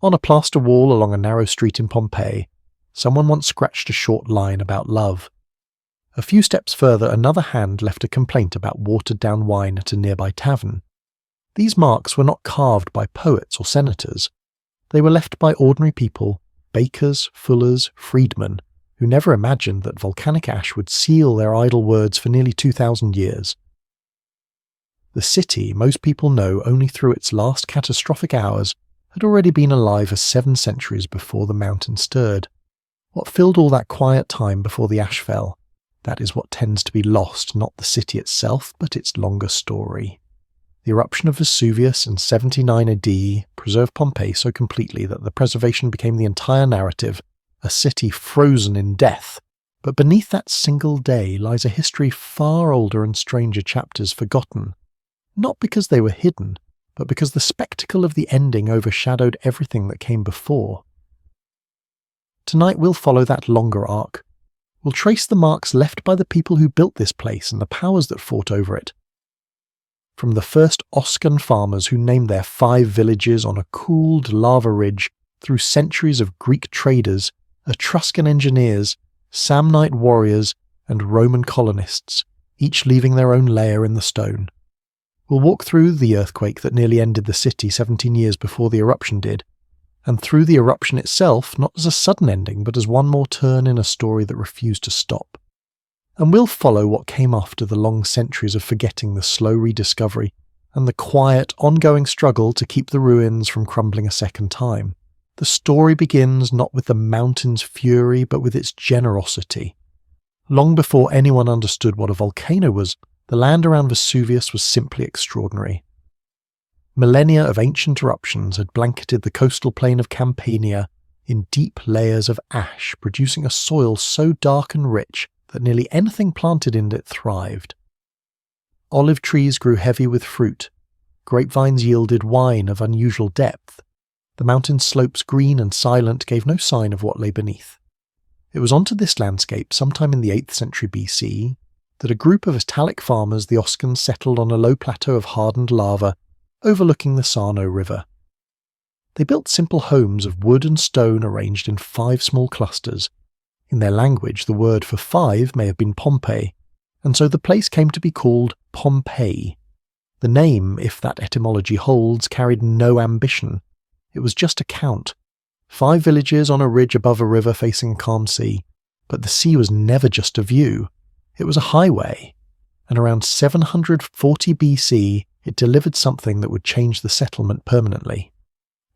On a plaster wall along a narrow street in Pompeii, someone once scratched a short line about love. A few steps further, another hand left a complaint about watered-down wine at a nearby tavern. These marks were not carved by poets or senators. They were left by ordinary people, bakers, fullers, freedmen, who never imagined that volcanic ash would seal their idle words for nearly 2,000 years. The city most people know only through its last catastrophic hours had already been alive for 7 centuries before the mountain stirred. What filled all that quiet time before the ash fell? That is what tends to be lost, not the city itself, but its longer story. The eruption of Vesuvius in 79 AD preserved Pompeii so completely that the preservation became the entire narrative, a city frozen in death. But beneath that single day lies a history far older and stranger chapters forgotten, not because they were hidden, but because the spectacle of the ending overshadowed everything that came before. Tonight we'll follow that longer arc. We'll trace the marks left by the people who built this place and the powers that fought over it. From the first Oscan farmers who named their 5 villages on a cooled lava ridge, through centuries of Greek traders, Etruscan engineers, Samnite warriors, and Roman colonists, each leaving their own layer in the stone. We'll walk through the earthquake that nearly ended the city 17 years before the eruption did, and through the eruption itself, not as a sudden ending, but as one more turn in a story that refused to stop. And we'll follow what came after the long centuries of forgetting the slow rediscovery, and the quiet, ongoing struggle to keep the ruins from crumbling a second time. The story begins not with the mountain's fury, but with its generosity. Long before anyone understood what a volcano was, the land around Vesuvius was simply extraordinary. Millennia of ancient eruptions had blanketed the coastal plain of Campania in deep layers of ash, producing a soil so dark and rich that nearly anything planted in it thrived. Olive trees grew heavy with fruit. Grapevines yielded wine of unusual depth. The mountain slopes, green and silent, gave no sign of what lay beneath. It was onto this landscape, sometime in the 8th century BC, that a group of Italic farmers, the Oscans, settled on a low plateau of hardened lava overlooking the Sarno River. They built simple homes of wood and stone arranged in 5 small clusters. In their language, the word for 5 may have been Pompeii, and so the place came to be called Pompeii. The name, if that etymology holds, carried no ambition. It was just a count. 5 villages on a ridge above a river facing a calm sea. But the sea was never just a view. It was a highway. And around 740 BC, it delivered something that would change the settlement permanently.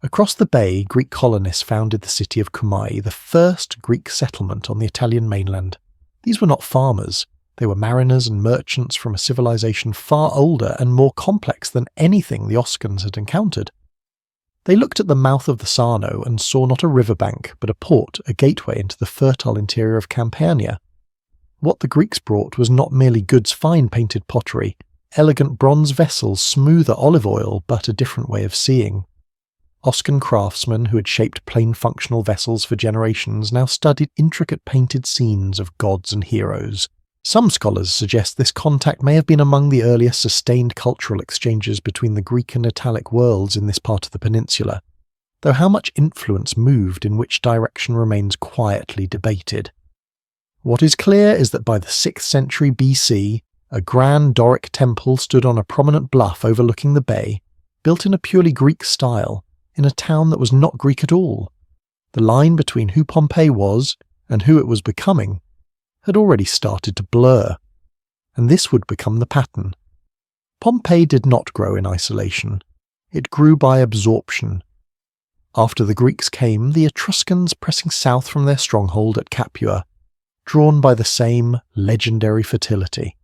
Across the bay, Greek colonists founded the city of Pompeii, the first Greek settlement on the Italian mainland. These were not farmers. They were mariners and merchants from a civilization far older and more complex than anything the Oscans had encountered. They looked at the mouth of the Sarno and saw not a riverbank, but a port, a gateway into the fertile interior of Campania. What the Greeks brought was not merely goods, fine painted pottery, elegant bronze vessels, smoother olive oil, but a different way of seeing. Oscan craftsmen who had shaped plain functional vessels for generations now studied intricate painted scenes of gods and heroes. Some scholars suggest this contact may have been among the earliest sustained cultural exchanges between the Greek and Italic worlds in this part of the peninsula, though how much influence moved in which direction remains quietly debated. What is clear is that by the 6th century BC, a grand Doric temple stood on a prominent bluff overlooking the bay, built in a purely Greek style, in a town that was not Greek at all. The line between who Pompeii was and who it was becoming had already started to blur, and this would become the pattern. Pompeii did not grow in isolation. It grew by absorption. After the Greeks came the Etruscans, pressing south from their stronghold at Capua, drawn by the same legendary fertility.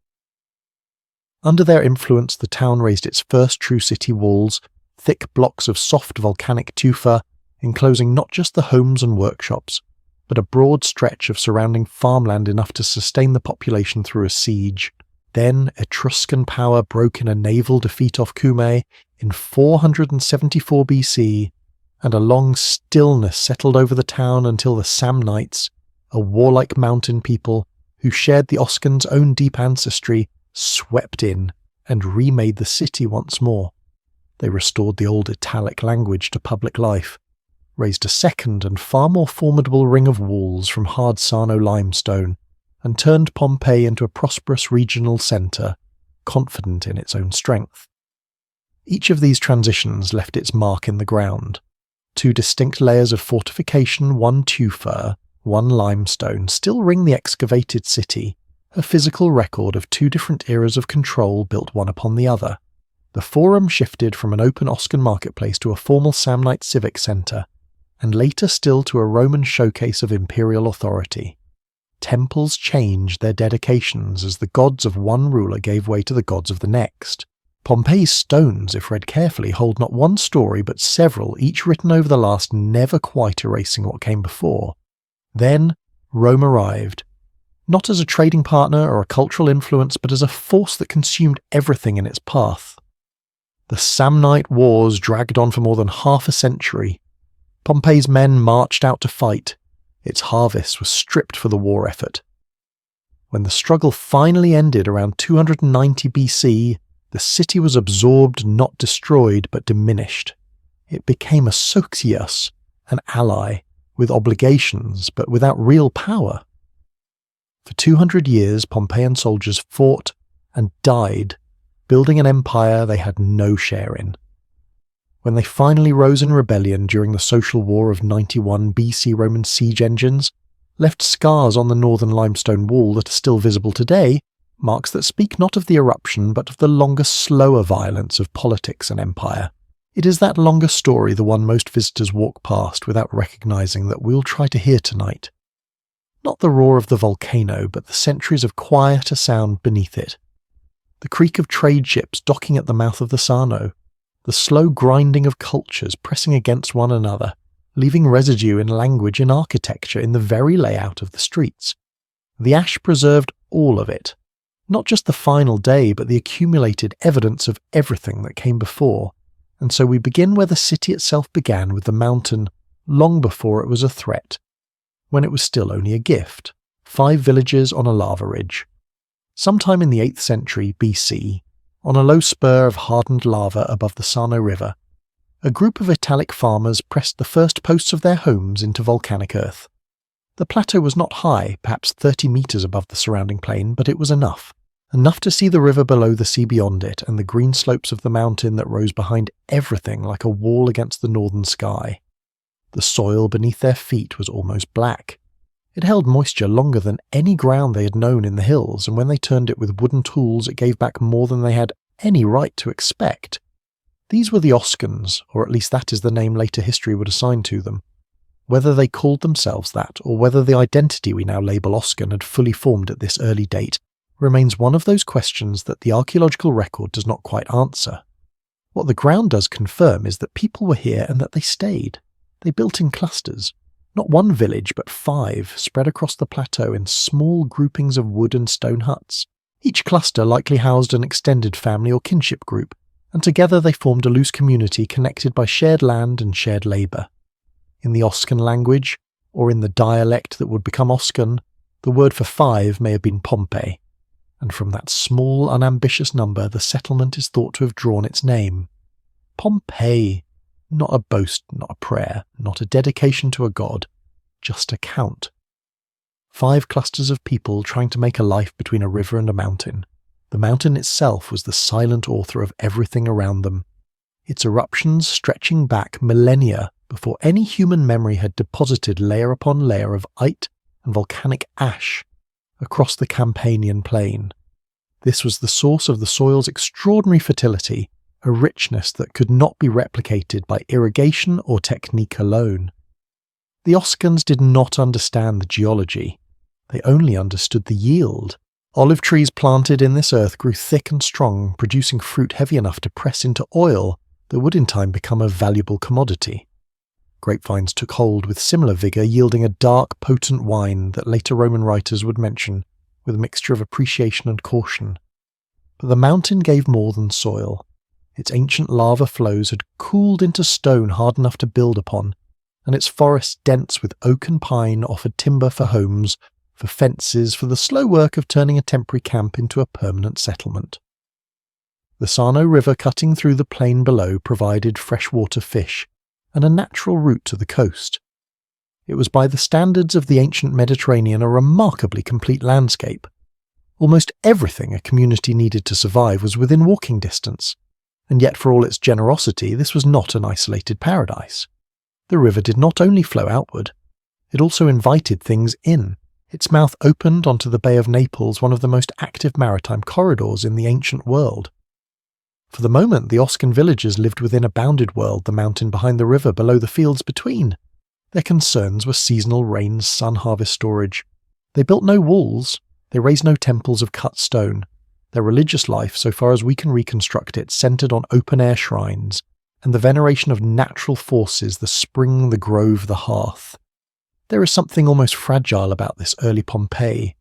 Under their influence, the town raised its first true city walls, thick blocks of soft volcanic tufa, enclosing not just the homes and workshops, but a broad stretch of surrounding farmland enough to sustain the population through a siege. Then Etruscan power broke in a naval defeat off Cumae in 474 BC, and a long stillness settled over the town until the Samnites, a warlike mountain people who shared the Oscans' own deep ancestry, swept in and remade the city once more. They restored the old Italic language to public life, raised a second and far more formidable ring of walls from hard Sarno limestone, and turned Pompeii into a prosperous regional centre, confident in its own strength. Each of these transitions left its mark in the ground. 2 distinct layers of fortification, one tufa, one limestone, still ring the excavated city, a physical record of 2 different eras of control built one upon the other. The Forum shifted from an open Oscan marketplace to a formal Samnite civic centre, and later still to a Roman showcase of imperial authority. Temples changed their dedications as the gods of one ruler gave way to the gods of the next. Pompeii's stones, if read carefully, hold not one story but several, each written over the last, never quite erasing what came before. Then Rome arrived, not as a trading partner or a cultural influence, but as a force that consumed everything in its path. The Samnite Wars dragged on for more than half a century. Pompeii's men marched out to fight. Its harvest was stripped for the war effort. When the struggle finally ended around 290 BC, the city was absorbed, not destroyed, but diminished. It became a socios, an ally, with obligations, but without real power. For 200 years, Pompeian soldiers fought and died, building an empire they had no share in. When they finally rose in rebellion during the social war of 91 BC, Roman siege engines left scars on the northern limestone wall that are still visible today, marks that speak not of the eruption but of the longer, slower violence of politics and empire. It is that longer story the one most visitors walk past without recognizing that we'll try to hear tonight. Not the roar of the volcano, but the centuries of quieter sound beneath it. The creak of trade ships docking at the mouth of the Sarno, the slow grinding of cultures pressing against one another, leaving residue in language and architecture in the very layout of the streets. The ash preserved all of it, not just the final day, but the accumulated evidence of everything that came before. And so we begin where the city itself began, with the mountain, long before it was a threat, when it was still only a gift, 5 villages on a lava ridge. Sometime in the 8th century BC, on a low spur of hardened lava above the Sarno River, a group of Italic farmers pressed the first posts of their homes into volcanic earth. The plateau was not high, perhaps 30 metres above the surrounding plain, but it was enough to see the river below the sea beyond it and the green slopes of the mountain that rose behind everything like a wall against the northern sky. The soil beneath their feet was almost black. It held moisture longer than any ground they had known in the hills, and when they turned it with wooden tools it gave back more than they had any right to expect. These were the Oscans, or at least that is the name later history would assign to them. Whether they called themselves that, or whether the identity we now label Oscan had fully formed at this early date, remains one of those questions that the archaeological record does not quite answer. What the ground does confirm is that people were here and that they stayed. They built in clusters. Not one village, but 5, spread across the plateau in small groupings of wood and stone huts. Each cluster likely housed an extended family or kinship group, and together they formed a loose community connected by shared land and shared labour. In the Oscan language, or in the dialect that would become Oscan, the word for 5 may have been Pompeii, and from that small, unambitious number the settlement is thought to have drawn its name. Pompeii. Not a boast, not a prayer, not a dedication to a god, just a count. 5 clusters of people trying to make a life between a river and a mountain. The mountain itself was the silent author of everything around them, its eruptions stretching back millennia before any human memory had deposited layer upon layer of ice and volcanic ash across the Campanian plain. This was the source of the soil's extraordinary fertility, a richness that could not be replicated by irrigation or technique alone. The Oscans did not understand the geology. They only understood the yield. Olive trees planted in this earth grew thick and strong, producing fruit heavy enough to press into oil that would in time become a valuable commodity. Grapevines took hold with similar vigour, yielding a dark, potent wine that later Roman writers would mention with a mixture of appreciation and caution. But the mountain gave more than soil. Its ancient lava flows had cooled into stone hard enough to build upon, and its forests dense with oak and pine offered timber for homes, for fences, for the slow work of turning a temporary camp into a permanent settlement. The Sarno River cutting through the plain below provided freshwater fish, and a natural route to the coast. It was by the standards of the ancient Mediterranean a remarkably complete landscape. Almost everything a community needed to survive was within walking distance, and yet for all its generosity this was not an isolated paradise. The river did not only flow outward, it also invited things in. Its mouth opened onto the Bay of Naples, one of the most active maritime corridors in the ancient world. For the moment, the Oscan villagers lived within a bounded world, the mountain behind the river, below the fields between. Their concerns were seasonal rains, sun harvest storage. They built no walls, they raised no temples of cut stone. Their religious life, so far as we can reconstruct it, centered on open-air shrines and the veneration of natural forces, the spring, the grove, the hearth. There is something almost fragile about this early Pompeii.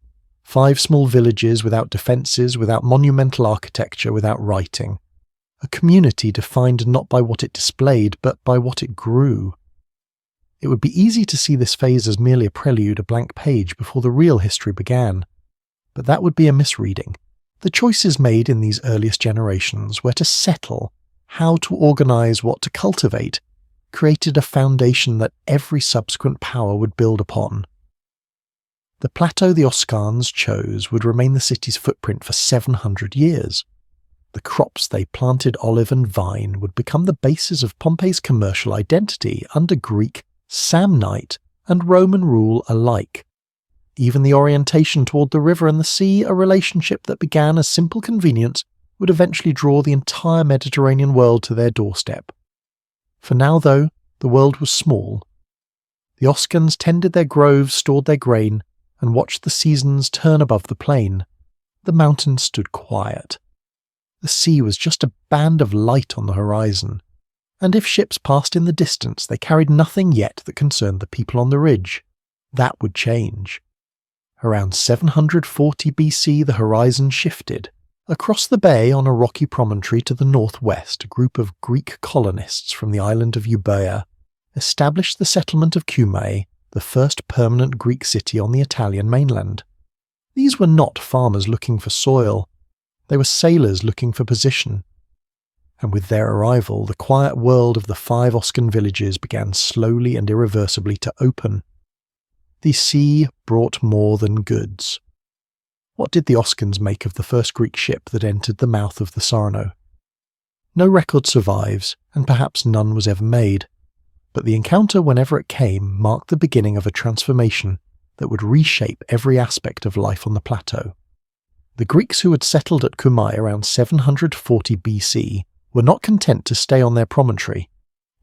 5 small villages without defences, without monumental architecture, without writing. A community defined not by what it displayed, but by what it grew. It would be easy to see this phase as merely a prelude, a blank page, before the real history began. But that would be a misreading. The choices made in these earliest generations, where to settle, how to organise, what to cultivate, created a foundation that every subsequent power would build upon. The plateau the Oscans chose would remain the city's footprint for 700 years. The crops they planted, olive and vine, would become the basis of Pompeii's commercial identity under Greek, Samnite and Roman rule alike. Even the orientation toward the river and the sea, a relationship that began as simple convenience, would eventually draw the entire Mediterranean world to their doorstep. For now, though, the world was small. The Oscans tended their groves, stored their grain, and watched the seasons turn above the plain. The mountains stood quiet. The sea was just a band of light on the horizon, and if ships passed in the distance, they carried nothing yet that concerned the people on the ridge. That would change. Around 740 BC, the horizon shifted. Across the bay, on a rocky promontory to the northwest, a group of Greek colonists from the island of Euboea established the settlement of Cumae, the first permanent Greek city on the Italian mainland. These were not farmers looking for soil. They were sailors looking for position. And with their arrival, the quiet world of the 5 Oscan villages began slowly and irreversibly to open. The sea brought more than goods. What did the Oscans make of the first Greek ship that entered the mouth of the Sarno? No record survives, and perhaps none was ever made, but the encounter, whenever it came, marked the beginning of a transformation that would reshape every aspect of life on the plateau. The Greeks who had settled at Cumae around 740 BC were not content to stay on their promontory.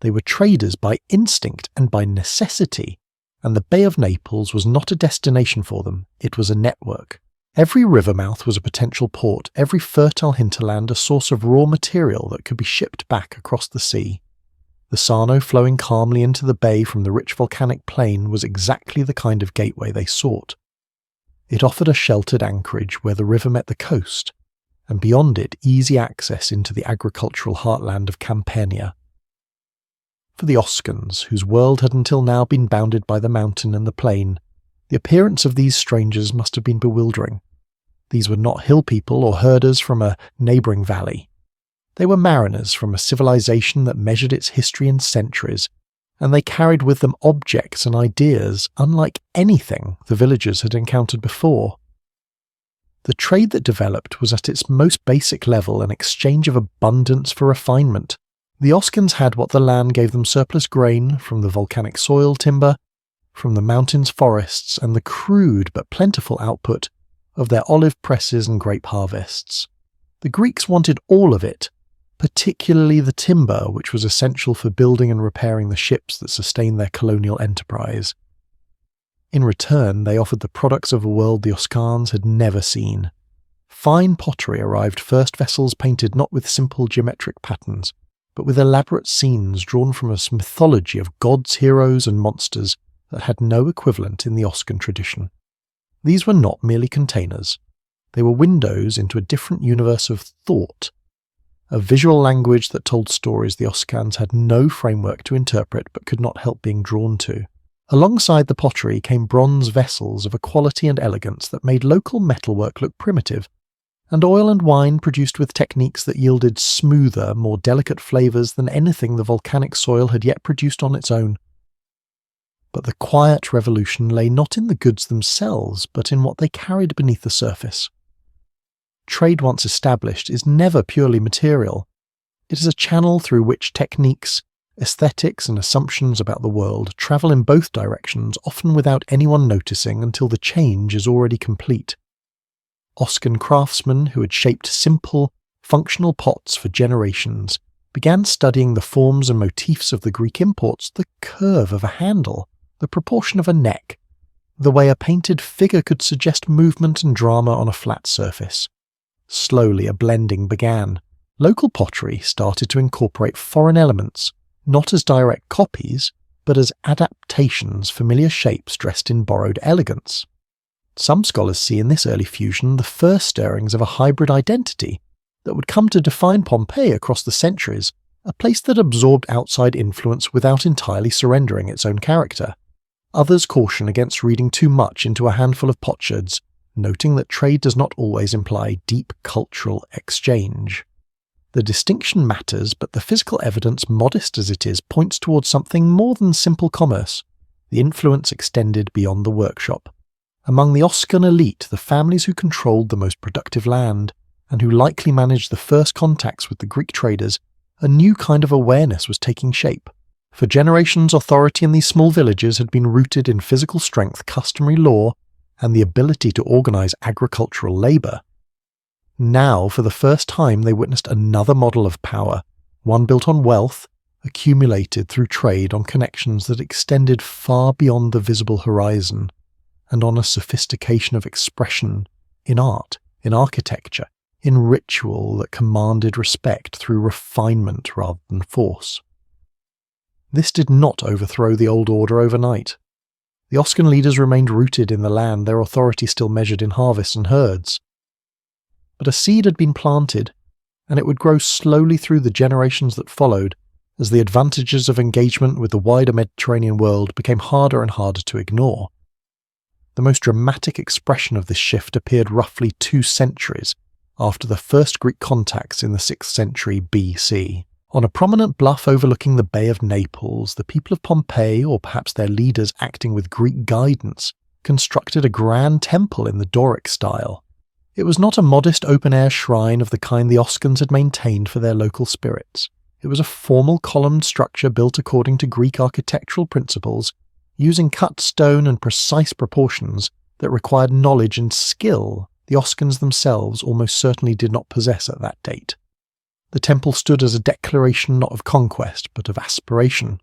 They were traders by instinct and by necessity, and the Bay of Naples was not a destination for them, it was a network. Every river mouth was a potential port, every fertile hinterland a source of raw material that could be shipped back across the sea. The Sarno flowing calmly into the bay from the rich volcanic plain was exactly the kind of gateway they sought. It offered a sheltered anchorage where the river met the coast, and beyond it easy access into the agricultural heartland of Campania. For the Oscans, whose world had until now been bounded by the mountain and the plain, the appearance of these strangers must have been bewildering. These were not hill people or herders from a neighbouring valley. They were mariners from a civilization that measured its history in centuries, and they carried with them objects and ideas unlike anything the villagers had encountered before. The trade that developed was at its most basic level an exchange of abundance for refinement. The Oscans had what the land gave them: surplus grain from the volcanic soil, timber from the mountains' forests, and the crude but plentiful output of their olive presses and grape harvests. The Greeks wanted all of it, particularly the timber, which was essential for building and repairing the ships that sustained their colonial enterprise. In return, they offered the products of a world the Oscans had never seen. Fine pottery arrived, first vessels painted not with simple geometric patterns, but with elaborate scenes drawn from a mythology of gods, heroes, and monsters that had no equivalent in the Oscan tradition. These were not merely containers. They were windows into a different universe of thought, a visual language that told stories the Oscans had no framework to interpret but could not help being drawn to. Alongside the pottery came bronze vessels of a quality and elegance that made local metalwork look primitive. and oil and wine produced with techniques that yielded smoother, more delicate flavours than anything the volcanic soil had yet produced on its own. But the quiet revolution lay not in the goods themselves, but in what they carried beneath the surface. Trade once established is never purely material. It is a channel through which techniques, aesthetics and assumptions about the world travel in both directions, often without anyone noticing until the change is already complete. Oscan craftsmen who had shaped simple, functional pots for generations began studying the forms and motifs of the Greek imports, the curve of a handle, the proportion of a neck, the way a painted figure could suggest movement and drama on a flat surface. Slowly a blending began. Local pottery started to incorporate foreign elements, not as direct copies, but as adaptations, familiar shapes dressed in borrowed elegance. Some scholars see in this early fusion the first stirrings of a hybrid identity that would come to define Pompeii across the centuries, a place that absorbed outside influence without entirely surrendering its own character. Others caution against reading too much into a handful of potsherds, noting that trade does not always imply deep cultural exchange. The distinction matters, but the physical evidence, modest as it is, points towards something more than simple commerce. The influence extended beyond the workshop. Among the Oscan elite, the families who controlled the most productive land, and who likely managed the first contacts with the Greek traders, a new kind of awareness was taking shape. For generations, authority in these small villages had been rooted in physical strength, customary law, and the ability to organize agricultural labor. Now, for the first time, they witnessed another model of power, one built on wealth, accumulated through trade on connections that extended far beyond the visible horizon, and on a sophistication of expression in art, in architecture, in ritual that commanded respect through refinement rather than force. This did not overthrow the old order overnight. The Oscan leaders remained rooted in the land, their authority still measured in harvests and herds. But a seed had been planted, and it would grow slowly through the generations that followed, as the advantages of engagement with the wider Mediterranean world became harder and harder to ignore. The most dramatic expression of this shift appeared roughly 2 centuries after the first Greek contacts in the 6th century BC. On a prominent bluff overlooking the Bay of Naples, the people of Pompeii, or perhaps their leaders acting with Greek guidance, constructed a grand temple in the Doric style. It was not a modest open-air shrine of the kind the Oscans had maintained for their local spirits. It was a formal columned structure built according to Greek architectural principles, using cut stone and precise proportions that required knowledge and skill the Oscans themselves almost certainly did not possess at that date. The temple stood as a declaration not of conquest, but of aspiration.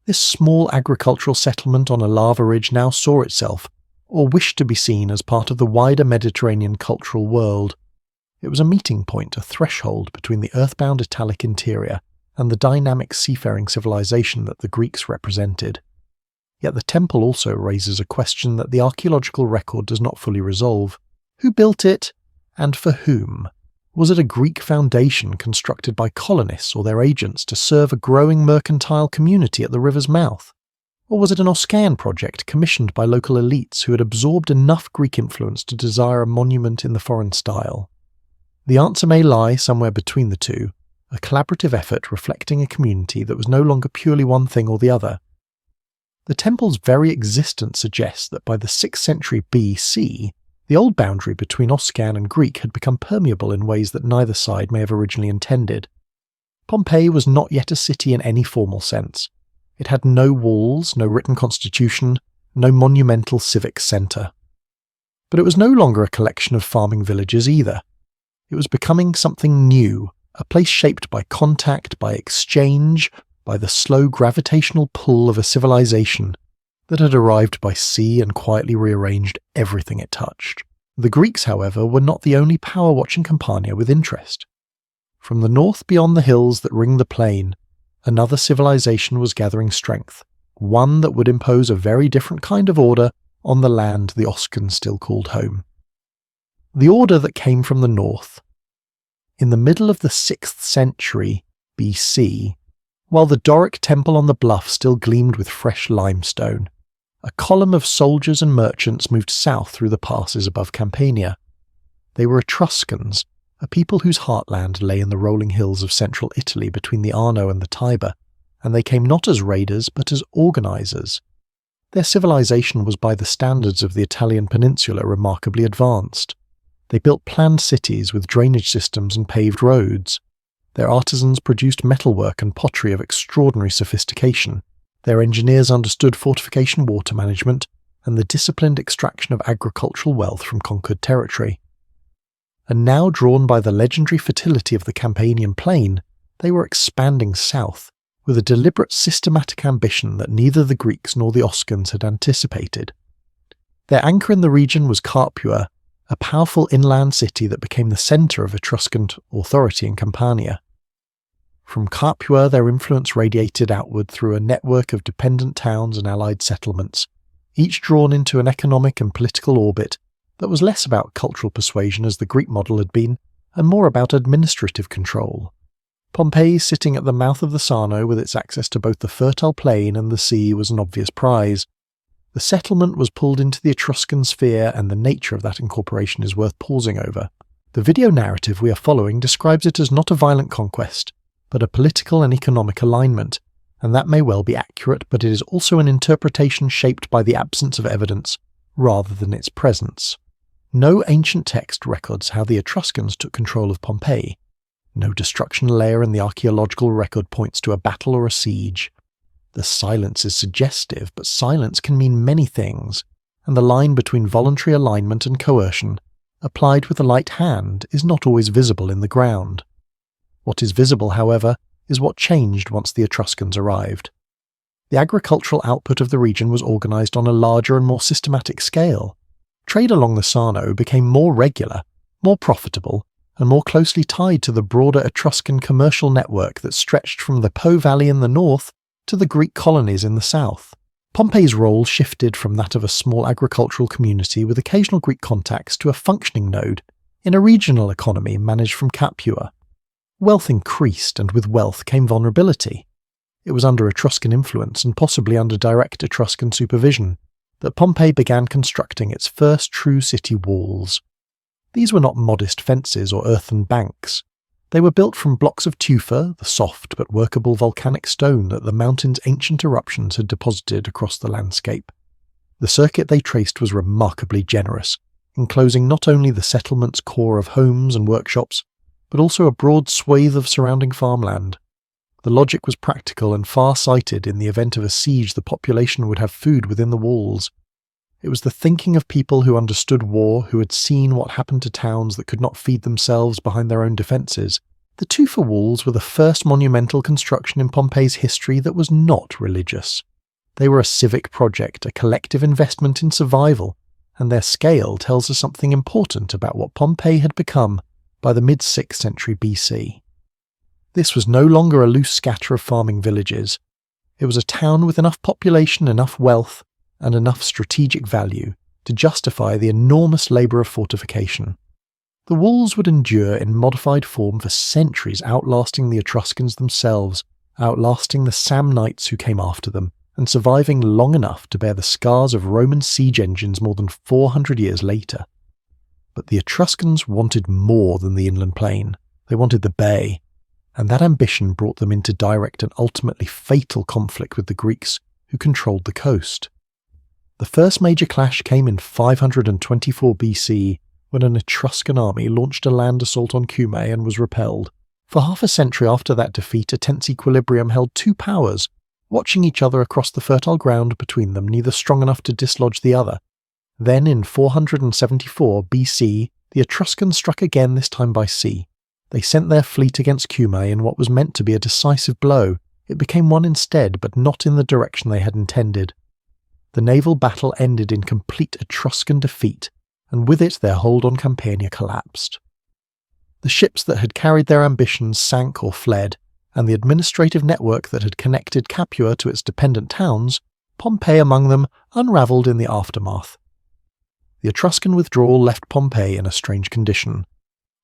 This small agricultural settlement on a lava ridge now saw itself, or wished to be seen, as part of the wider Mediterranean cultural world. It was a meeting point, a threshold between the earthbound Italic interior and the dynamic seafaring civilization that the Greeks represented. Yet the temple also raises a question that the archaeological record does not fully resolve. Who built it, and for whom? Was it a Greek foundation constructed by colonists or their agents to serve a growing mercantile community at the river's mouth? Or was it an Oscan project commissioned by local elites who had absorbed enough Greek influence to desire a monument in the foreign style? The answer may lie somewhere between the two, a collaborative effort reflecting a community that was no longer purely one thing or the other. The temple's very existence suggests that by the 6th century BC, the old boundary between Oscan and Greek had become permeable in ways that neither side may have originally intended. Pompeii was not yet a city in any formal sense. It had no walls, no written constitution, no monumental civic centre. But it was no longer a collection of farming villages either. It was becoming something new, a place shaped by contact, by exchange, by the slow gravitational pull of a civilization that had arrived by sea and quietly rearranged everything it touched. The Greeks, however, were not the only power watching Campania with interest. From the north beyond the hills that ring the plain, another civilization was gathering strength, one that would impose a very different kind of order on the land the Oscans still called home. The order that came from the north. In the middle of the 6th century BC, while the Doric temple on the bluff still gleamed with fresh limestone, a column of soldiers and merchants moved south through the passes above Campania. They were Etruscans, a people whose heartland lay in the rolling hills of central Italy between the Arno and the Tiber, and they came not as raiders but as organisers. Their civilization was by the standards of the Italian peninsula remarkably advanced. They built planned cities with drainage systems and paved roads. Their artisans produced metalwork and pottery of extraordinary sophistication. Their engineers understood fortification water management and the disciplined extraction of agricultural wealth from conquered territory. And now, drawn by the legendary fertility of the Campanian plain, they were expanding south, with a deliberate systematic ambition that neither the Greeks nor the Oscans had anticipated. Their anchor in the region was Capua, a powerful inland city that became the centre of Etruscan authority in Campania. From Capua, their influence radiated outward through a network of dependent towns and allied settlements, each drawn into an economic and political orbit that was less about cultural persuasion as the Greek model had been, and more about administrative control. Pompeii, sitting at the mouth of the Sarno with its access to both the fertile plain and the sea, was an obvious prize. The settlement was pulled into the Etruscan sphere, and the nature of that incorporation is worth pausing over. The video narrative we are following describes it as not a violent conquest, but a political and economic alignment, and that may well be accurate, but it is also an interpretation shaped by the absence of evidence rather than its presence. No ancient text records how the Etruscans took control of Pompeii. No destruction layer in the archaeological record points to a battle or a siege. The silence is suggestive, but silence can mean many things, and the line between voluntary alignment and coercion, applied with a light hand, is not always visible in the ground. What is visible, however, is what changed once the Etruscans arrived. The agricultural output of the region was organised on a larger and more systematic scale. Trade along the Sarno became more regular, more profitable, and more closely tied to the broader Etruscan commercial network that stretched from the Po Valley in the north to the Greek colonies in the south. Pompeii's role shifted from that of a small agricultural community with occasional Greek contacts to a functioning node in a regional economy managed from Capua. Wealth increased, and with wealth came vulnerability. It was under Etruscan influence, and possibly under direct Etruscan supervision, that Pompeii began constructing its first true city walls. These were not modest fences or earthen banks. They were built from blocks of tufa, the soft but workable volcanic stone that the mountain's ancient eruptions had deposited across the landscape. The circuit they traced was remarkably generous, enclosing not only the settlement's core of homes and workshops, but also a broad swathe of surrounding farmland. The logic was practical and far-sighted. In the event of a siege, the population would have food within the walls. It was the thinking of people who understood war, who had seen what happened to towns that could not feed themselves behind their own defences. The tufa walls were the first monumental construction in Pompeii's history that was not religious. They were a civic project, a collective investment in survival, and their scale tells us something important about what Pompeii had become by the mid-6th century BC. This was no longer a loose scatter of farming villages. It was a town with enough population, enough wealth, and enough strategic value to justify the enormous labour of fortification. The walls would endure in modified form for centuries, outlasting the Etruscans themselves, outlasting the Samnites who came after them, and surviving long enough to bear the scars of Roman siege engines more than 400 years later. But the Etruscans wanted more than the inland plain. They wanted the bay, and that ambition brought them into direct and ultimately fatal conflict with the Greeks, who controlled the coast. The first major clash came in 524 BC, when an Etruscan army launched a land assault on Cumae and was repelled. For half a century after that defeat, a tense equilibrium held two powers, watching each other across the fertile ground between them, neither strong enough to dislodge the other. Then, in 474 BC, the Etruscans struck again, this time by sea. They sent their fleet against Cumae in what was meant to be a decisive blow. It became one instead, but not in the direction they had intended. The naval battle ended in complete Etruscan defeat, and with it their hold on Campania collapsed. The ships that had carried their ambitions sank or fled, and the administrative network that had connected Capua to its dependent towns, Pompeii among them, unravelled in the aftermath. The Etruscan withdrawal left Pompeii in a strange condition.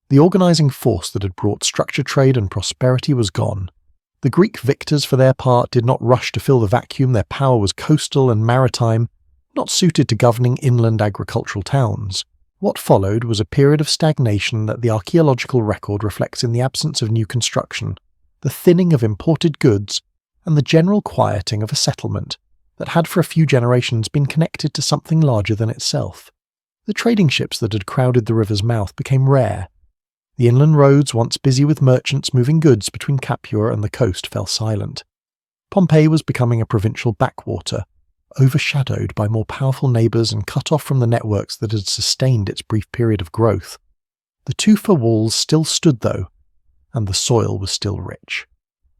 The organising force that had brought structured trade and prosperity was gone. The Greek victors, for their part, did not rush to fill the vacuum. Their power was coastal and maritime, not suited to governing inland agricultural towns. What followed was a period of stagnation that the archaeological record reflects in the absence of new construction, the thinning of imported goods, and the general quieting of a settlement that had for a few generations been connected to something larger than itself. The trading ships that had crowded the river's mouth became rare. The inland roads, once busy with merchants moving goods between Capua and the coast, fell silent. Pompeii was becoming a provincial backwater, overshadowed by more powerful neighbours and cut off from the networks that had sustained its brief period of growth. The Tufa walls still stood, though, and the soil was still rich.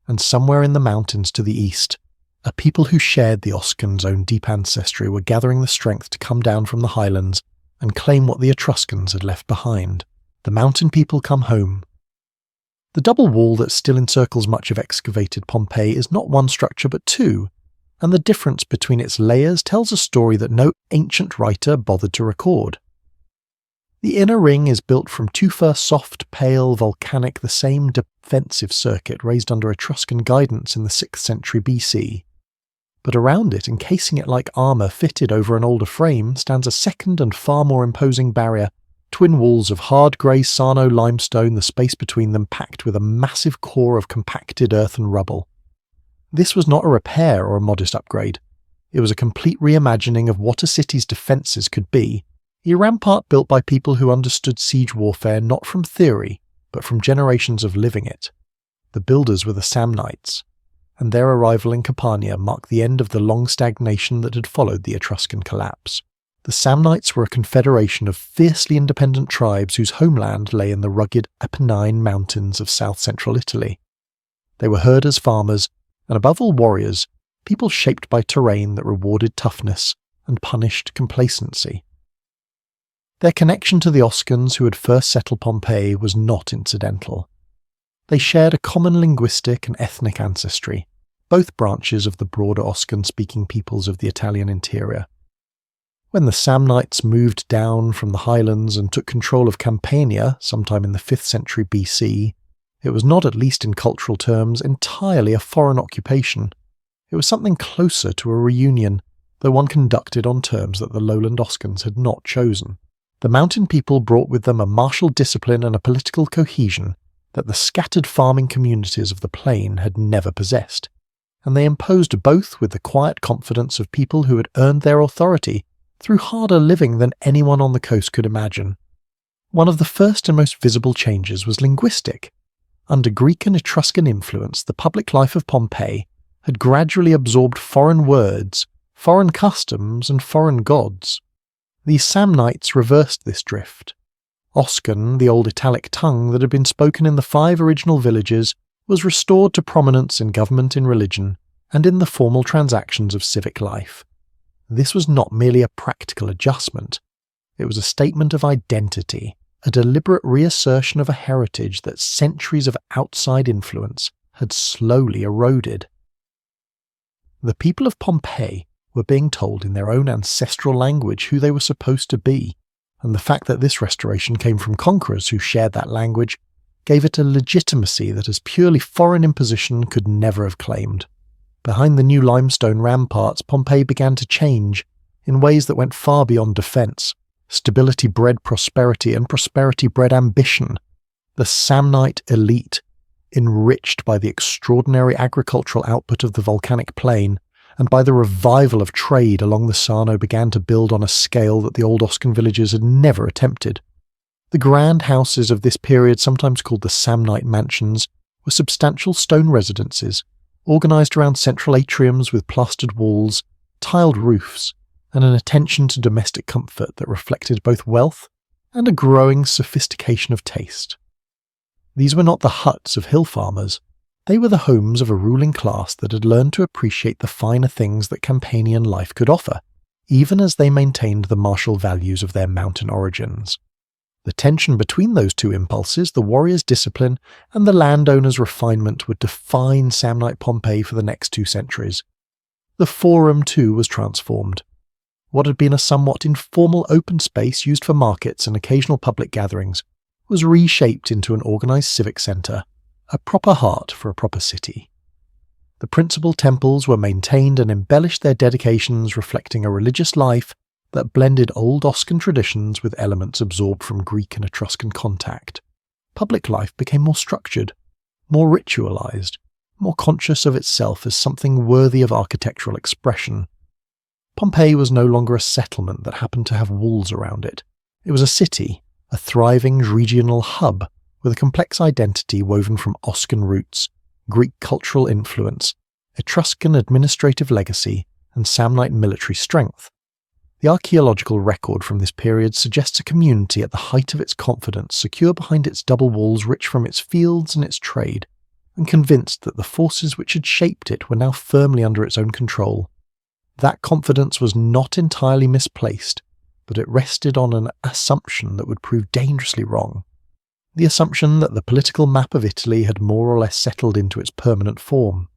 And somewhere in the mountains to the east, a people who shared the Oscan's own deep ancestry were gathering the strength to come down from the highlands and claim what the Etruscans had left behind. The mountain people come home. The double wall that still encircles much of excavated Pompeii is not one structure but two, and the difference between its layers tells a story that no ancient writer bothered to record. The inner ring is built from tufa, soft, pale, volcanic, the same defensive circuit raised under Etruscan guidance in the 6th century BC. But around it, encasing it like armour fitted over an older frame, stands a second and far more imposing barrier, twin walls of hard grey Sarno limestone, the space between them packed with a massive core of compacted earth and rubble. This was not a repair or a modest upgrade. It was a complete reimagining of what a city's defences could be, a rampart built by people who understood siege warfare not from theory, but from generations of living it. The builders were the Samnites, and their arrival in Campania marked the end of the long stagnation that had followed the Etruscan collapse. The Samnites were a confederation of fiercely independent tribes whose homeland lay in the rugged Apennine mountains of south-central Italy. They were herders, farmers, and above all warriors, people shaped by terrain that rewarded toughness and punished complacency. Their connection to the Oscans who had first settled Pompeii was not incidental. They shared a common linguistic and ethnic ancestry, both branches of the broader Oscan-speaking peoples of the Italian interior. When the Samnites moved down from the highlands and took control of Campania sometime in the 5th century BC, it was not, at least in cultural terms, entirely a foreign occupation. It was something closer to a reunion, though one conducted on terms that the lowland Oscans had not chosen. The mountain people brought with them a martial discipline and a political cohesion that the scattered farming communities of the plain had never possessed, and they imposed both with the quiet confidence of people who had earned their authority through harder living than anyone on the coast could imagine. One of the first and most visible changes was linguistic. Under Greek and Etruscan influence, the public life of Pompeii had gradually absorbed foreign words, foreign customs, and foreign gods. These Samnites reversed this drift. Oscan, the old Italic tongue that had been spoken in the 5 original villages, was restored to prominence in government and religion, and in the formal transactions of civic life. This was not merely a practical adjustment. It was a statement of identity, a deliberate reassertion of a heritage that centuries of outside influence had slowly eroded. The people of Pompeii were being told in their own ancestral language who they were supposed to be, and the fact that this restoration came from conquerors who shared that language gave it a legitimacy that as purely foreign imposition could never have claimed. Behind the new limestone ramparts, Pompeii began to change in ways that went far beyond defence. Stability bred prosperity, and prosperity bred ambition. The Samnite elite, enriched by the extraordinary agricultural output of the volcanic plain, and by the revival of trade along the Sarno, began to build on a scale that the old Oscan villages had never attempted. The grand houses of this period, sometimes called the Samnite mansions, were substantial stone residences, organised around central atriums with plastered walls, tiled roofs, and an attention to domestic comfort that reflected both wealth and a growing sophistication of taste. These were not the huts of hill farmers. They were the homes of a ruling class that had learned to appreciate the finer things that Campanian life could offer, even as they maintained the martial values of their mountain origins. The tension between those two impulses, the warrior's discipline and the landowner's refinement, would define Samnite Pompeii for the next 2 centuries. The Forum, too, was transformed. What had been a somewhat informal open space used for markets and occasional public gatherings was reshaped into an organised civic centre, a proper heart for a proper city. The principal temples were maintained and embellished, their dedications reflecting a religious life that blended old Oscan traditions with elements absorbed from Greek and Etruscan contact. Public life became more structured, more ritualized, more conscious of itself as something worthy of architectural expression. Pompeii was no longer a settlement that happened to have walls around it. It was a city, a thriving regional hub with a complex identity woven from Oscan roots, Greek cultural influence, Etruscan administrative legacy, and Samnite military strength. The archaeological record from this period suggests a community at the height of its confidence, secure behind its double walls, rich from its fields and its trade, and convinced that the forces which had shaped it were now firmly under its own control. That confidence was not entirely misplaced, but it rested on an assumption that would prove dangerously wrong. The assumption that the political map of Italy had more or less settled into its permanent form.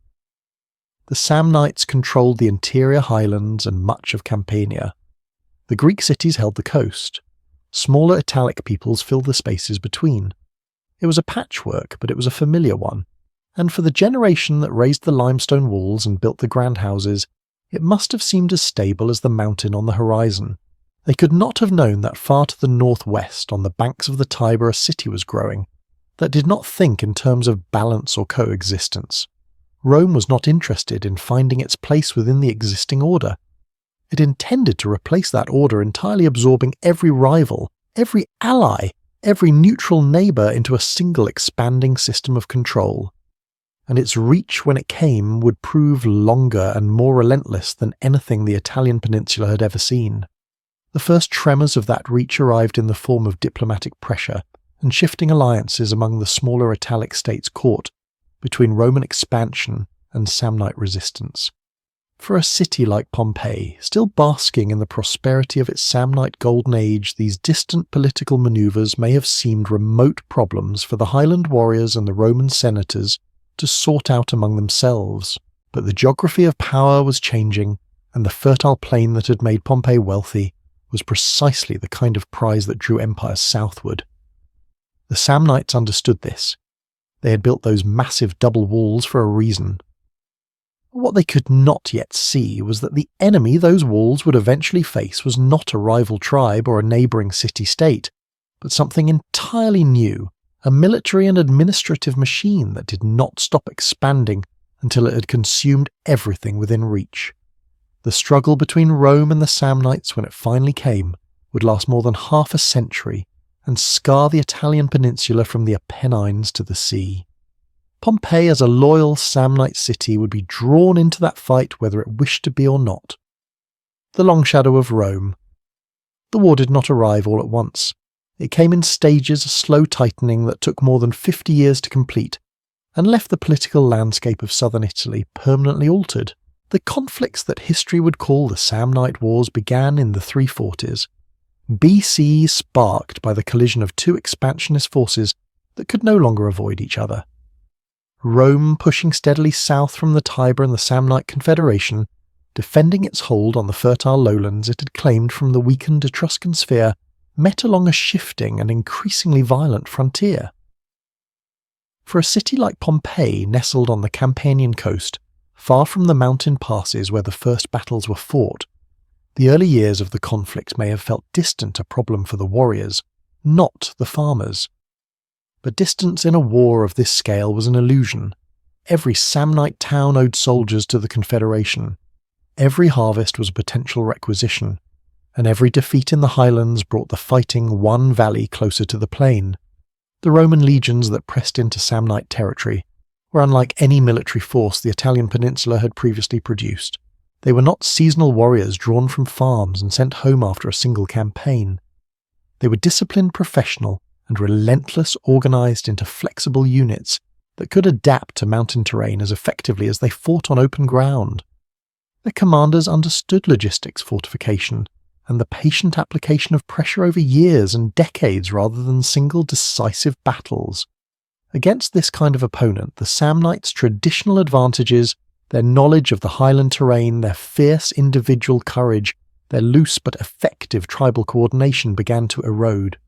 The Samnites controlled the interior highlands and much of Campania. The Greek cities held the coast. Smaller Italic peoples filled the spaces between. It was a patchwork, but it was a familiar one, and for the generation that raised the limestone walls and built the grand houses, it must have seemed as stable as the mountain on the horizon. They could not have known that far to the northwest, on the banks of the Tiber, a city was growing, that did not think in terms of balance or coexistence. Rome was not interested in finding its place within the existing order. It intended to replace that order, entirely absorbing every rival, every ally, every neutral neighbour into a single expanding system of control. And its reach when it came would prove longer and more relentless than anything the Italian peninsula had ever seen. The first tremors of that reach arrived in the form of diplomatic pressure and shifting alliances among the smaller Italic states caught between Roman expansion and Samnite resistance. For a city like Pompeii, still basking in the prosperity of its Samnite golden age, these distant political maneuvers may have seemed remote problems for the Highland warriors and the Roman senators to sort out among themselves. But the geography of power was changing, and the fertile plain that had made Pompeii wealthy was precisely the kind of prize that drew empires southward. The Samnites understood this. They had built those massive double walls for a reason. What they could not yet see was that the enemy those walls would eventually face was not a rival tribe or a neighbouring city-state, but something entirely new, a military and administrative machine that did not stop expanding until it had consumed everything within reach. The struggle between Rome and the Samnites, when it finally came, would last more than half a century and scar the Italian peninsula from the Apennines to the sea. Pompeii as a loyal Samnite city would be drawn into that fight whether it wished to be or not. The long shadow of Rome. The war did not arrive all at once. It came in stages, a slow tightening that took more than 50 years to complete, and left the political landscape of southern Italy permanently altered. The conflicts that history would call the Samnite Wars began in the 340s, BC, sparked by the collision of two expansionist forces that could no longer avoid each other. Rome pushing steadily south from the Tiber and the Samnite Confederation, defending its hold on the fertile lowlands it had claimed from the weakened Etruscan sphere, met along a shifting and increasingly violent frontier. For a city like Pompeii, nestled on the Campanian coast, far from the mountain passes where the first battles were fought, the early years of the conflict may have felt distant, a problem for the warriors, not the farmers. But distance in a war of this scale was an illusion. Every Samnite town owed soldiers to the Confederation. Every harvest was a potential requisition, and every defeat in the highlands brought the fighting one valley closer to the plain. The Roman legions that pressed into Samnite territory were unlike any military force the Italian peninsula had previously produced. They were not seasonal warriors drawn from farms and sent home after a single campaign. They were disciplined professional and relentless, organised into flexible units that could adapt to mountain terrain as effectively as they fought on open ground. Their commanders understood logistics, fortification, and the patient application of pressure over years and decades rather than single decisive battles. Against this kind of opponent, the Samnites' traditional advantages, their knowledge of the highland terrain, their fierce individual courage, their loose but effective tribal coordination began to erode.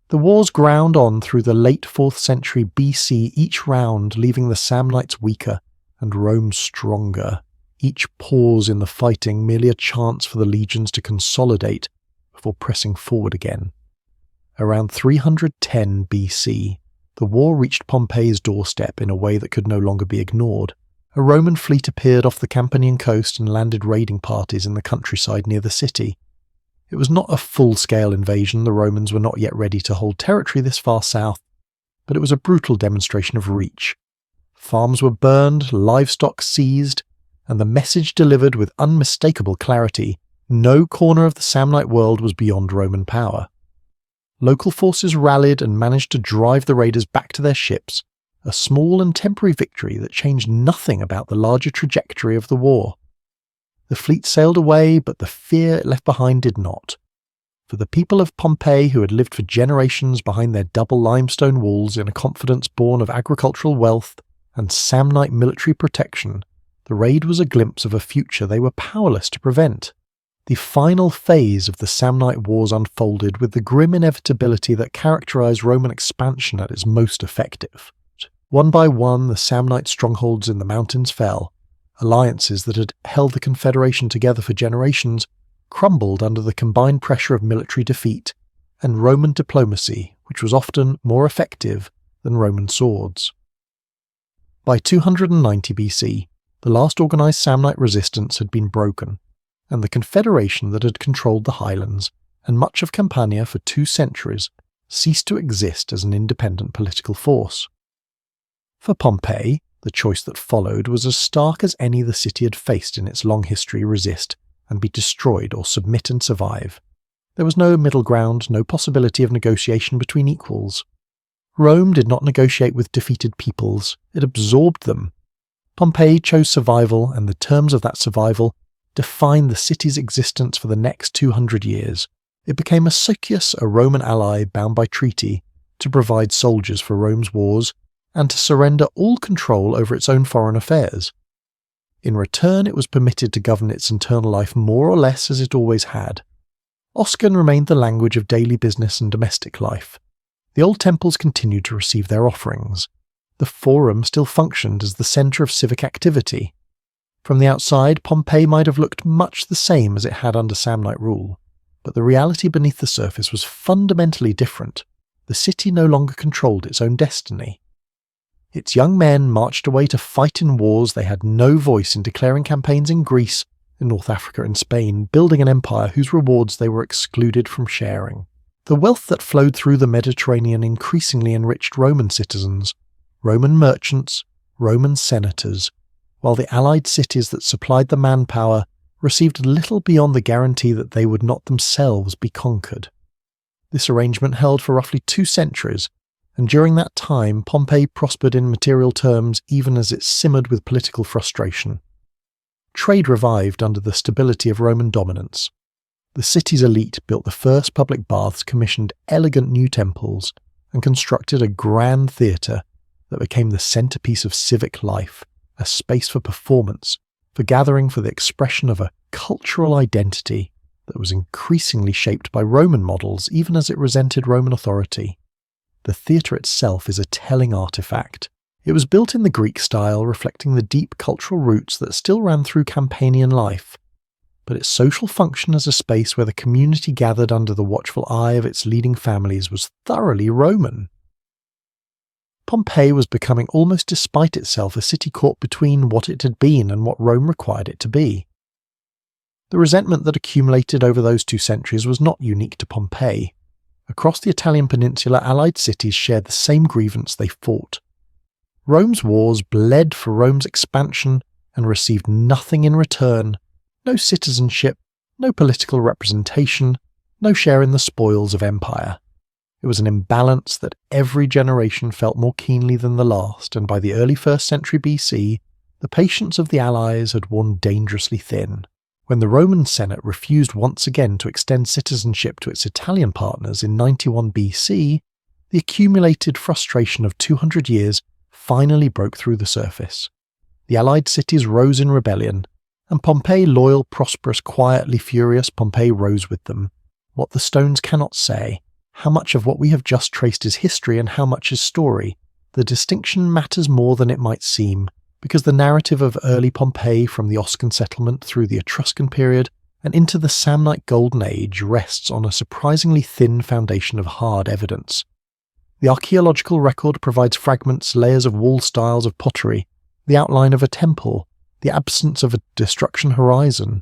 The wars ground on through the late 4th century BC, each round leaving the Samnites weaker and Rome stronger. each pause in the fighting merely a chance for the legions to consolidate before pressing forward again. Around 310 BC, the war reached Pompeii's doorstep in a way that could no longer be ignored. A Roman fleet appeared off the Campanian coast and landed raiding parties in the countryside near the city. It was not a full-scale invasion, the Romans were not yet ready to hold territory this far south, but it was a brutal demonstration of reach. Farms were burned, livestock seized, and the message delivered with unmistakable clarity: no corner of the Samnite world was beyond Roman power. Local forces rallied and managed to drive the raiders back to their ships, a small and temporary victory that changed nothing about the larger trajectory of the war. The fleet sailed away, but the fear it left behind did not. For the people of Pompeii, who had lived for generations behind their double limestone walls in a confidence born of agricultural wealth and Samnite military protection, the raid was a glimpse of a future they were powerless to prevent. The final phase of the Samnite Wars unfolded with the grim inevitability that characterized Roman expansion at its most effective. One by one, the Samnite strongholds in the mountains fell. Alliances that had held the confederation together for generations crumbled under the combined pressure of military defeat and Roman diplomacy, which was often more effective than Roman swords. By 290 BC, the last organized Samnite resistance had been broken, and the confederation that had controlled the highlands and much of Campania for 2 centuries ceased to exist as an independent political force. For Pompeii, the choice that followed was as stark as any the city had faced in its long history: resist and be destroyed, or submit and survive. There was no middle ground, no possibility of negotiation between equals. Rome did not negotiate with defeated peoples, it absorbed them. Pompeii chose survival, and the terms of that survival defined the city's existence for the next 200 years. It became a socius, a Roman ally bound by treaty, to provide soldiers for Rome's wars, and to surrender all control over its own foreign affairs. In return, it was permitted to govern its internal life more or less as it always had. Oscan remained the language of daily business and domestic life. The old temples continued to receive their offerings. The Forum still functioned as the centre of civic activity. From the outside, Pompeii might have looked much the same as it had under Samnite rule, but the reality beneath the surface was fundamentally different. The city no longer controlled its own destiny. Its young men marched away to fight in wars. They had no voice in declaring campaigns in Greece, in North Africa and Spain, building an empire whose rewards they were excluded from sharing. The wealth that flowed through the Mediterranean increasingly enriched Roman citizens, Roman merchants, Roman senators, while the allied cities that supplied the manpower received little beyond the guarantee that they would not themselves be conquered. This arrangement held for roughly 2 centuries, and during that time Pompeii prospered in material terms even as it simmered with political frustration. Trade revived under the stability of Roman dominance. The city's elite built the first public baths, commissioned elegant new temples, and constructed a grand theatre that became the centrepiece of civic life, a space for performance, for gathering, for the expression of a cultural identity that was increasingly shaped by Roman models even as it resented Roman authority. The theatre itself is a telling artifact. It was built in the Greek style, reflecting the deep cultural roots that still ran through Campanian life, but its social function as a space where the community gathered under the watchful eye of its leading families was thoroughly Roman. Pompeii was becoming, almost despite itself, a city caught between what it had been and what Rome required it to be. The resentment that accumulated over those 2 centuries was not unique to Pompeii. Across the Italian peninsula, allied cities shared the same grievance they fought. Rome's wars bled for Rome's expansion and received nothing in return: no citizenship, no political representation, no share in the spoils of empire. It was an imbalance that every generation felt more keenly than the last, and by the early 1st century BC, the patience of the allies had worn dangerously thin. When the Roman Senate refused once again to extend citizenship to its Italian partners in 91 BC, the accumulated frustration of 200 years finally broke through the surface. The allied cities rose in rebellion, and Pompeii, loyal, prosperous, quietly furious, Pompeii rose with them. What the stones cannot say, how much of what we have just traced is history and how much is story. The distinction matters more than it might seem, because the narrative of early Pompeii from the Oscan settlement through the Etruscan period and into the Samnite Golden Age rests on a surprisingly thin foundation of hard evidence. The archaeological record provides fragments, layers of wall styles of pottery, the outline of a temple, the absence of a destruction horizon.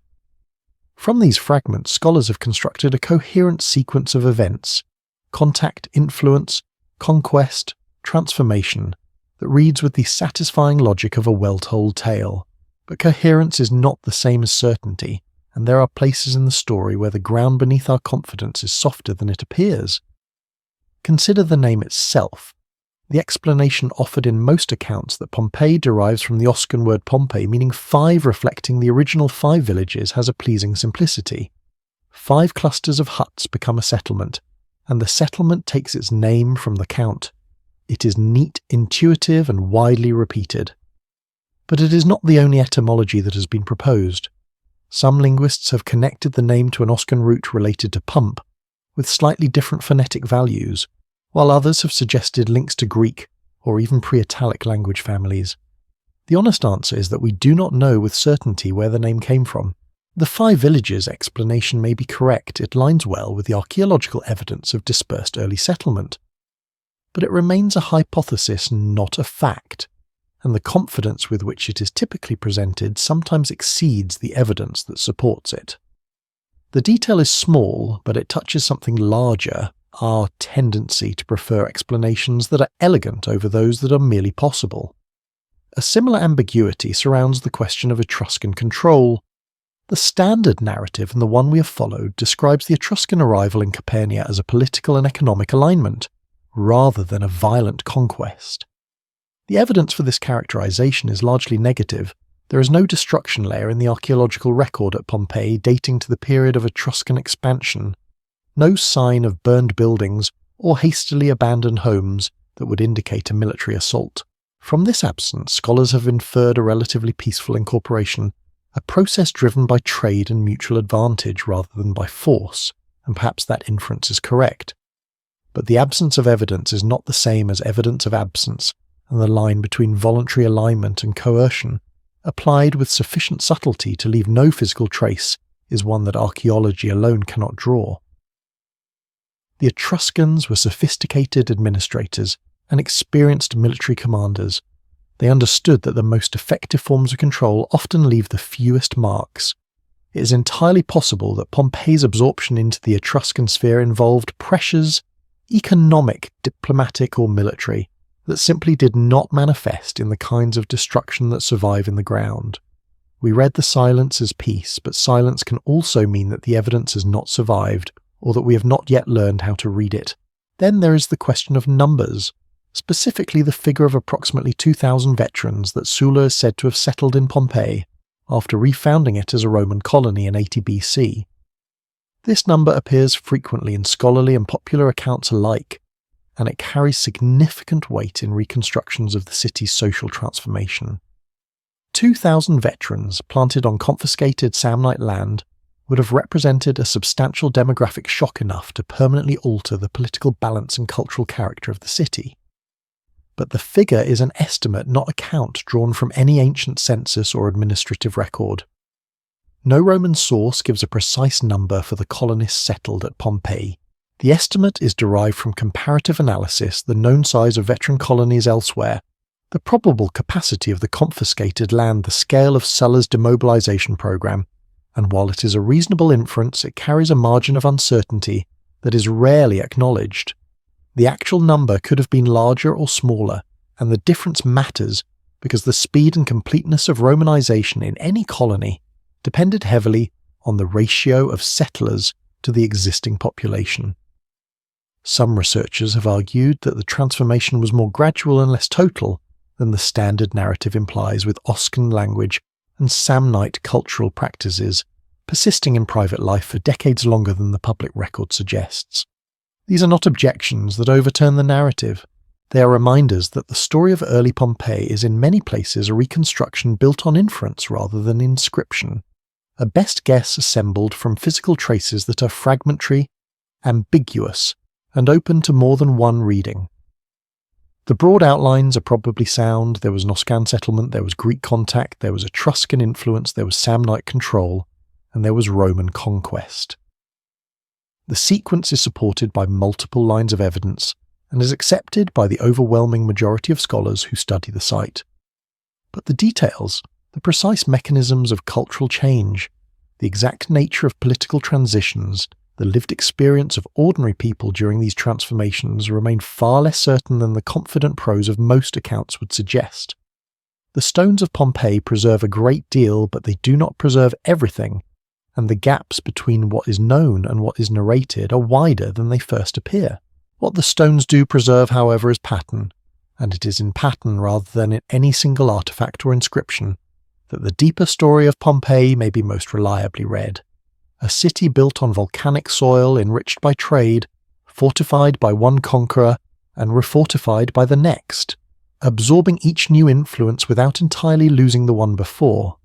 From these fragments, scholars have constructed a coherent sequence of events: contact, influence, conquest, transformation, that reads with the satisfying logic of a well-told tale. But coherence is not the same as certainty, and there are places in the story where the ground beneath our confidence is softer than it appears. Consider the name itself. The explanation offered in most accounts that Pompeii derives from the Oscan word Pompeii, meaning 5 reflecting the original 5 villages, has a pleasing simplicity. 5 clusters of huts become a settlement, and the settlement takes its name from the count. It is neat, intuitive, and widely repeated. But it is not the only etymology that has been proposed. Some linguists have connected the name to an Oscan root related to pump, with slightly different phonetic values, while others have suggested links to Greek or even pre-Italic language families. The honest answer is that we do not know with certainty where the name came from. The 5 villages explanation may be correct, it lines well with the archaeological evidence of dispersed early settlement. But it remains a hypothesis, not a fact, and the confidence with which it is typically presented sometimes exceeds the evidence that supports it. The detail is small, but it touches something larger: our tendency to prefer explanations that are elegant over those that are merely possible. A similar ambiguity surrounds the question of Etruscan control. The standard narrative, and the one we have followed, describes the Etruscan arrival in Capernaum as a political and economic alignment, rather than a violent conquest. The evidence for this characterization is largely negative. There is no destruction layer in the archaeological record at Pompeii dating to the period of Etruscan expansion, no sign of burned buildings or hastily abandoned homes that would indicate a military assault. From this absence, scholars have inferred a relatively peaceful incorporation, a process driven by trade and mutual advantage rather than by force, and perhaps that inference is correct. But the absence of evidence is not the same as evidence of absence, and the line between voluntary alignment and coercion, applied with sufficient subtlety to leave no physical trace, is one that archaeology alone cannot draw. The Etruscans were sophisticated administrators and experienced military commanders. They understood that the most effective forms of control often leave the fewest marks. It is entirely possible that Pompeii's absorption into the Etruscan sphere involved pressures, economic, diplomatic, or military, that simply did not manifest in the kinds of destruction that survive in the ground. We read the silence as peace, but silence can also mean that the evidence has not survived, or that we have not yet learned how to read it. Then there is the question of numbers, specifically the figure of approximately 2,000 veterans that Sulla is said to have settled in Pompeii after refounding it as a Roman colony in 80 BC. This number appears frequently in scholarly and popular accounts alike, and it carries significant weight in reconstructions of the city's social transformation. 2,000 veterans planted on confiscated Samnite land would have represented a substantial demographic shock enough to permanently alter the political balance and cultural character of the city. But the figure is an estimate, not a count drawn from any ancient census or administrative record. No Roman source gives a precise number for the colonists settled at Pompeii. The estimate is derived from comparative analysis, the known size of veteran colonies elsewhere, the probable capacity of the confiscated land, the scale of Sulla's demobilization program, and while it is a reasonable inference, it carries a margin of uncertainty that is rarely acknowledged. The actual number could have been larger or smaller, and the difference matters because the speed and completeness of Romanization in any colony depended heavily on the ratio of settlers to the existing population. Some researchers have argued that the transformation was more gradual and less total than the standard narrative implies, with Oscan language and Samnite cultural practices persisting in private life for decades longer than the public record suggests. These are not objections that overturn the narrative. They are reminders that the story of early Pompeii is in many places a reconstruction built on inference rather than inscription, a best guess assembled from physical traces that are fragmentary, ambiguous, and open to more than one reading. The broad outlines are probably sound. There was an Oscan settlement, there was Greek contact, there was Etruscan influence, there was Samnite control, and there was Roman conquest. The sequence is supported by multiple lines of evidence and is accepted by the overwhelming majority of scholars who study the site. But the details, the precise mechanisms of cultural change, the exact nature of political transitions, the lived experience of ordinary people during these transformations remain far less certain than the confident prose of most accounts would suggest. The stones of Pompeii preserve a great deal, but they do not preserve everything, and the gaps between what is known and what is narrated are wider than they first appear. What the stones do preserve, however, is pattern, and it is in pattern rather than in any single artifact or inscription that the deeper story of Pompeii may be most reliably read. A city built on volcanic soil, enriched by trade, fortified by one conqueror, and refortified by the next, absorbing each new influence without entirely losing the one before.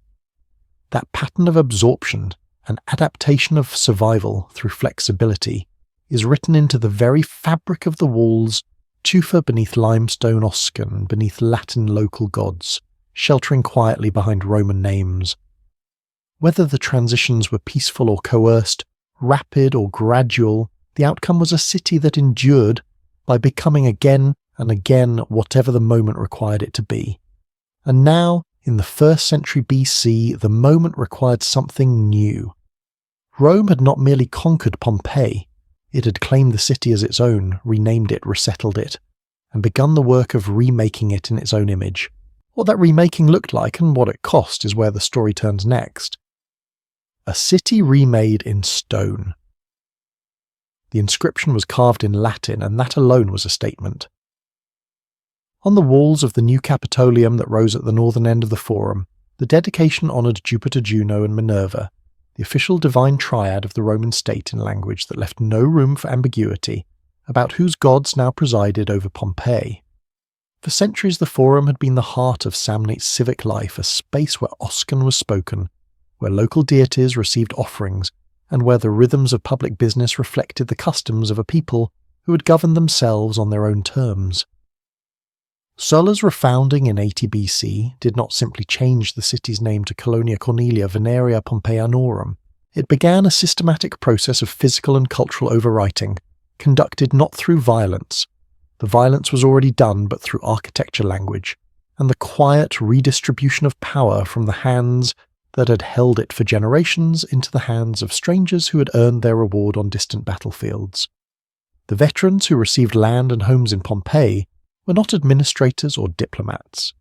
That pattern of absorption and adaptation of survival through flexibility is written into the very fabric of the walls, tufa beneath limestone Oscan, beneath Latin local gods, sheltering quietly behind Roman names. Whether the transitions were peaceful or coerced, rapid or gradual, the outcome was a city that endured by becoming again and again whatever the moment required it to be. And now, in the 1st century BC, the moment required something new. Rome had not merely conquered Pompeii, it had claimed the city as its own, renamed it, resettled it, and begun the work of remaking it in its own image. What that remaking looked like and what it cost is where the story turns next. A city remade in stone. The inscription was carved in Latin, and that alone was a statement. On the walls of the new Capitolium that rose at the northern end of the Forum, the dedication honoured Jupiter, Juno, and Minerva, the official divine triad of the Roman state, in language that left no room for ambiguity about whose gods now presided over Pompeii. For centuries the Forum had been the heart of Samnite civic life, a space where Oscan was spoken, where local deities received offerings, and where the rhythms of public business reflected the customs of a people who had governed themselves on their own terms. Sulla's refounding in 80 BC did not simply change the city's name to Colonia Cornelia Veneria Pompeianorum. It began a systematic process of physical and cultural overwriting, conducted not through violence. The violence was already done, but through architecture language, and the quiet redistribution of power from the hands that had held it for generations into the hands of strangers who had earned their reward on distant battlefields. The veterans who received land and homes in Pompeii were not administrators or diplomats.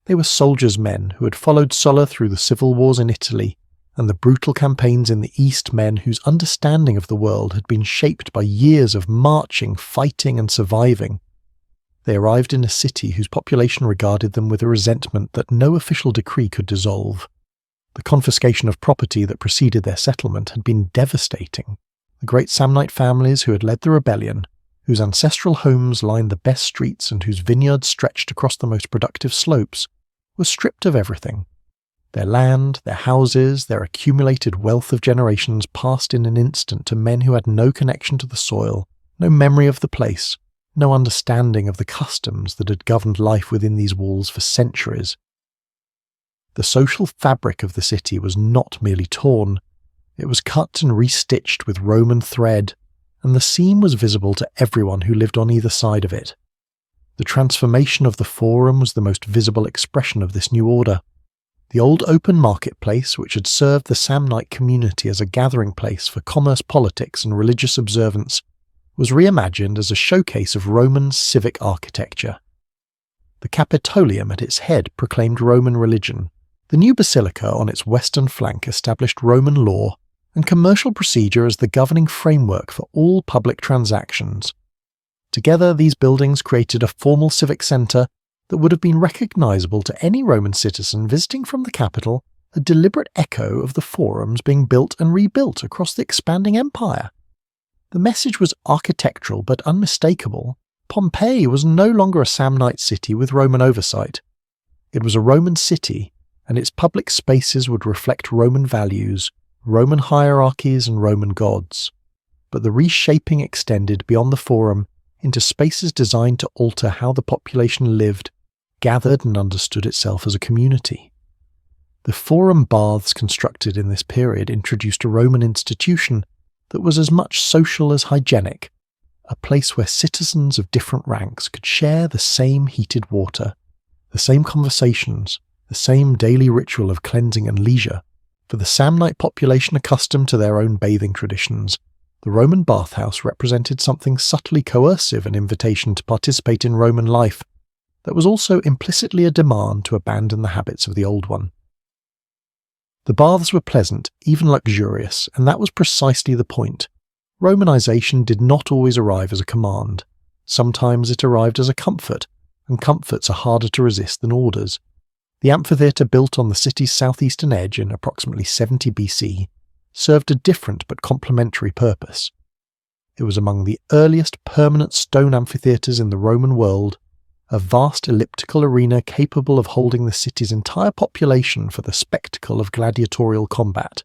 They were soldiers' men who had followed Sulla through the civil wars in Italy and the brutal campaigns in the East, men whose understanding of the world had been shaped by years of marching, fighting, and surviving. They arrived in a city whose population regarded them with a resentment that no official decree could dissolve. The confiscation of property that preceded their settlement had been devastating. The great Samnite families who had led the rebellion, whose ancestral homes lined the best streets and whose vineyards stretched across the most productive slopes, were stripped of everything. Their land, their houses, their accumulated wealth of generations passed in an instant to men who had no connection to the soil, no memory of the place, no understanding of the customs that had governed life within these walls for centuries. The social fabric of the city was not merely torn, it was cut and restitched with Roman thread, and the seam was visible to everyone who lived on either side of it. The transformation of the Forum was the most visible expression of this new order. The old open marketplace, which had served the Samnite community as a gathering place for commerce, politics, and religious observance, was reimagined as a showcase of Roman civic architecture. The Capitolium at its head proclaimed Roman religion. The new basilica on its western flank established Roman law and commercial procedure as the governing framework for all public transactions. Together, these buildings created a formal civic centre that would have been recognisable to any Roman citizen visiting from the capital, a deliberate echo of the forums being built and rebuilt across the expanding empire. The message was architectural but unmistakable. Pompeii was no longer a Samnite city with Roman oversight. It was a Roman city, and its public spaces would reflect Roman values, Roman hierarchies and Roman gods. But the reshaping extended beyond the Forum into spaces designed to alter how the population lived, gathered and understood itself as a community. The forum baths constructed in this period introduced a Roman institution that was as much social as hygienic, a place where citizens of different ranks could share the same heated water, the same conversations, the same daily ritual of cleansing and leisure. For the Samnite population accustomed to their own bathing traditions, the Roman bathhouse represented something subtly coercive, an invitation to participate in Roman life that was also implicitly a demand to abandon the habits of the old one. The baths were pleasant, even luxurious, and that was precisely the point. Romanization did not always arrive as a command. Sometimes it arrived as a comfort, and comforts are harder to resist than orders. The amphitheatre, built on the city's southeastern edge in approximately 70 BC, served a different but complementary purpose. It was among the earliest permanent stone amphitheatres in the Roman world, a vast elliptical arena capable of holding the city's entire population for the spectacle of gladiatorial combat.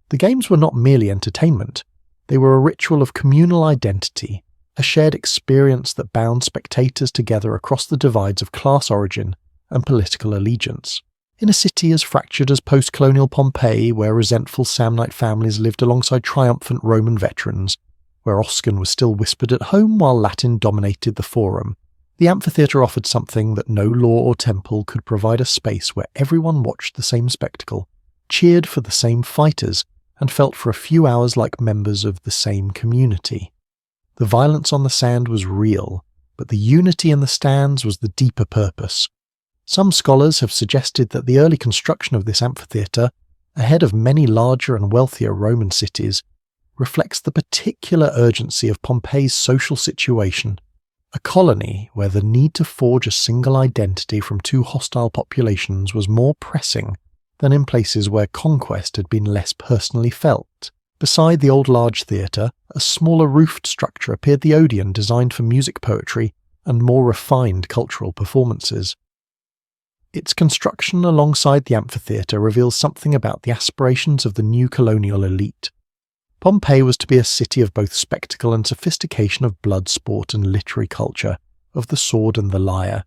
The games were not merely entertainment, they were a ritual of communal identity, a shared experience that bound spectators together across the divides of class origin and political allegiance. In a city as fractured as post-colonial Pompeii, where resentful Samnite families lived alongside triumphant Roman veterans, where Oscan was still whispered at home while Latin dominated the forum, the amphitheatre offered something that no law or temple could provide: a space where everyone watched the same spectacle, cheered for the same fighters, and felt for a few hours like members of the same community. The violence on the sand was real, but the unity in the stands was the deeper purpose. Some scholars have suggested that the early construction of this amphitheatre, ahead of many larger and wealthier Roman cities, reflects the particular urgency of Pompeii's social situation, a colony where the need to forge a single identity from two hostile populations was more pressing than in places where conquest had been less personally felt. Beside the old large theatre, a smaller roofed structure appeared, the Odeon, designed for music, poetry, and more refined cultural performances. Its construction alongside the amphitheatre reveals something about the aspirations of the new colonial elite. Pompeii was to be a city of both spectacle and sophistication, of blood sport and literary culture, of the sword and the lyre.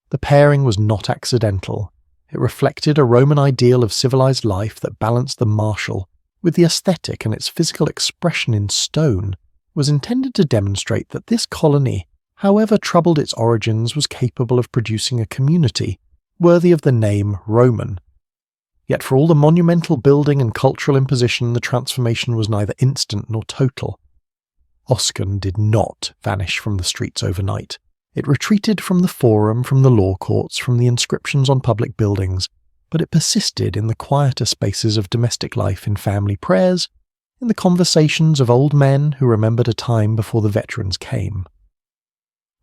The pairing was not accidental. It reflected a Roman ideal of civilized life that balanced the martial with the aesthetic, and its physical expression in stone was intended to demonstrate that this colony, however troubled its origins, was capable of producing a community worthy of the name Roman. Yet for all the monumental building and cultural imposition, the transformation was neither instant nor total. Oscan did not vanish from the streets overnight. It retreated from the forum, from the law courts, from the inscriptions on public buildings, but it persisted in the quieter spaces of domestic life, in family prayers, in the conversations of old men who remembered a time before the veterans came.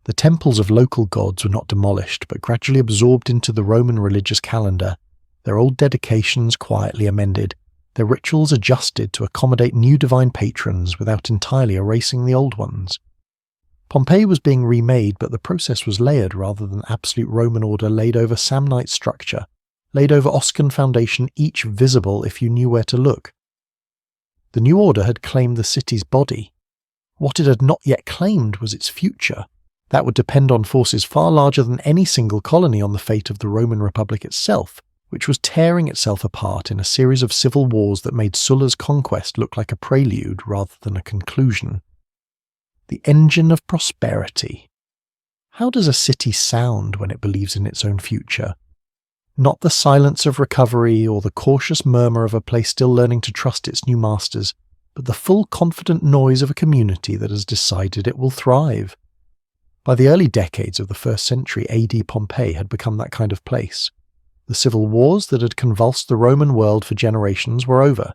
The temples of local gods were not demolished, but gradually absorbed into the Roman religious calendar, their old dedications quietly amended, their rituals adjusted to accommodate new divine patrons without entirely erasing the old ones. Pompeii was being remade, but the process was layered rather than absolute Roman order laid over Samnite structure, laid over Oscan foundation, each visible if you knew where to look. The new order had claimed the city's body. What it had not yet claimed was its future. That would depend on forces far larger than any single colony, on the fate of the Roman Republic itself, which was tearing itself apart in a series of civil wars that made Sulla's conquest look like a prelude rather than a conclusion. The engine of prosperity. How does a city sound when it believes in its own future? Not the silence of recovery or the cautious murmur of a place still learning to trust its new masters, but the full confident noise of a community that has decided it will thrive. By the early decades of the 1st century AD, Pompeii had become that kind of place. The civil wars that had convulsed the Roman world for generations were over.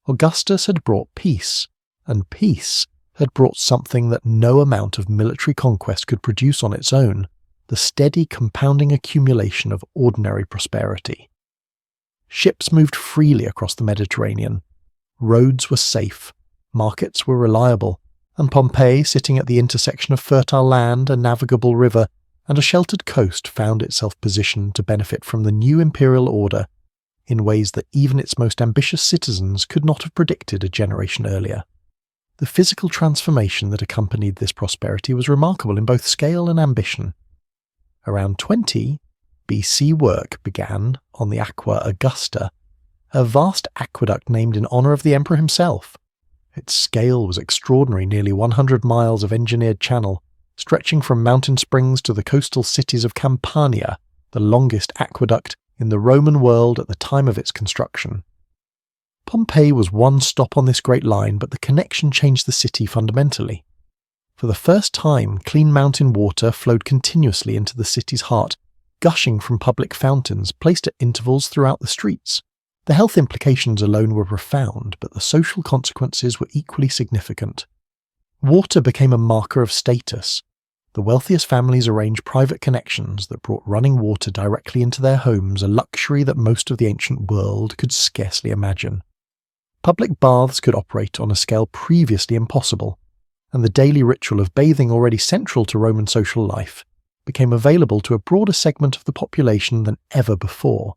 Augustus had brought peace, and peace had brought something that no amount of military conquest could produce on its own: the steady compounding accumulation of ordinary prosperity. Ships moved freely across the Mediterranean. Roads were safe, markets were reliable, and Pompeii, sitting at the intersection of fertile land, a navigable river, and a sheltered coast, found itself positioned to benefit from the new imperial order in ways that even its most ambitious citizens could not have predicted a generation earlier. The physical transformation that accompanied this prosperity was remarkable in both scale and ambition. Around 20 BC work began on the Aqua Augusta, a vast aqueduct named in honour of the emperor himself. Its scale was extraordinary, nearly 100 miles of engineered channel, stretching from mountain springs to the coastal cities of Campania, the longest aqueduct in the Roman world at the time of its construction. Pompeii was one stop on this great line, but the connection changed the city fundamentally. For the first time, clean mountain water flowed continuously into the city's heart, gushing from public fountains placed at intervals throughout the streets. The health implications alone were profound, but the social consequences were equally significant. Water became a marker of status. The wealthiest families arranged private connections that brought running water directly into their homes, a luxury that most of the ancient world could scarcely imagine. Public baths could operate on a scale previously impossible, and the daily ritual of bathing, already central to Roman social life, became available to a broader segment of the population than ever before.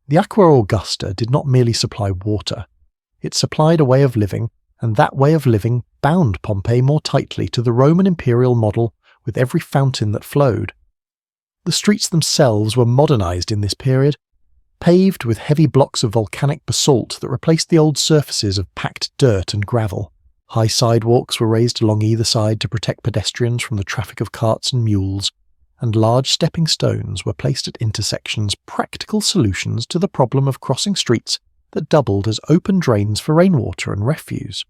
The Aqua Augusta did not merely supply water. It supplied a way of living, and that way of living bound Pompeii more tightly to the Roman imperial model with every fountain that flowed. The streets themselves were modernized in this period, paved with heavy blocks of volcanic basalt that replaced the old surfaces of packed dirt and gravel. High sidewalks were raised along either side to protect pedestrians from the traffic of carts and mules, and large stepping stones were placed at intersections, practical solutions to the problem of crossing streets that doubled as open drains for rainwater and refuse.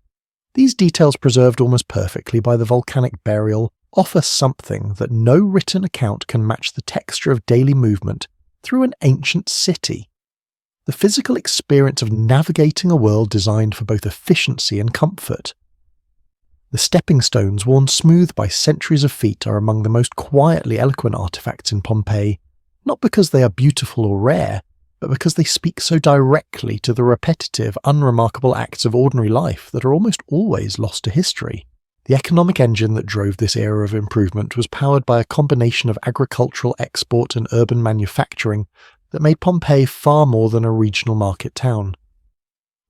These details, preserved almost perfectly by the volcanic burial, offer something that no written account can match: the texture of daily movement through an ancient city. The physical experience of navigating a world designed for both efficiency and comfort. The stepping stones, worn smooth by centuries of feet, are among the most quietly eloquent artifacts in Pompeii, not because they are beautiful or rare, but because they speak so directly to the repetitive, unremarkable acts of ordinary life that are almost always lost to history. The economic engine that drove this era of improvement was powered by a combination of agricultural export and urban manufacturing that made Pompeii far more than a regional market town.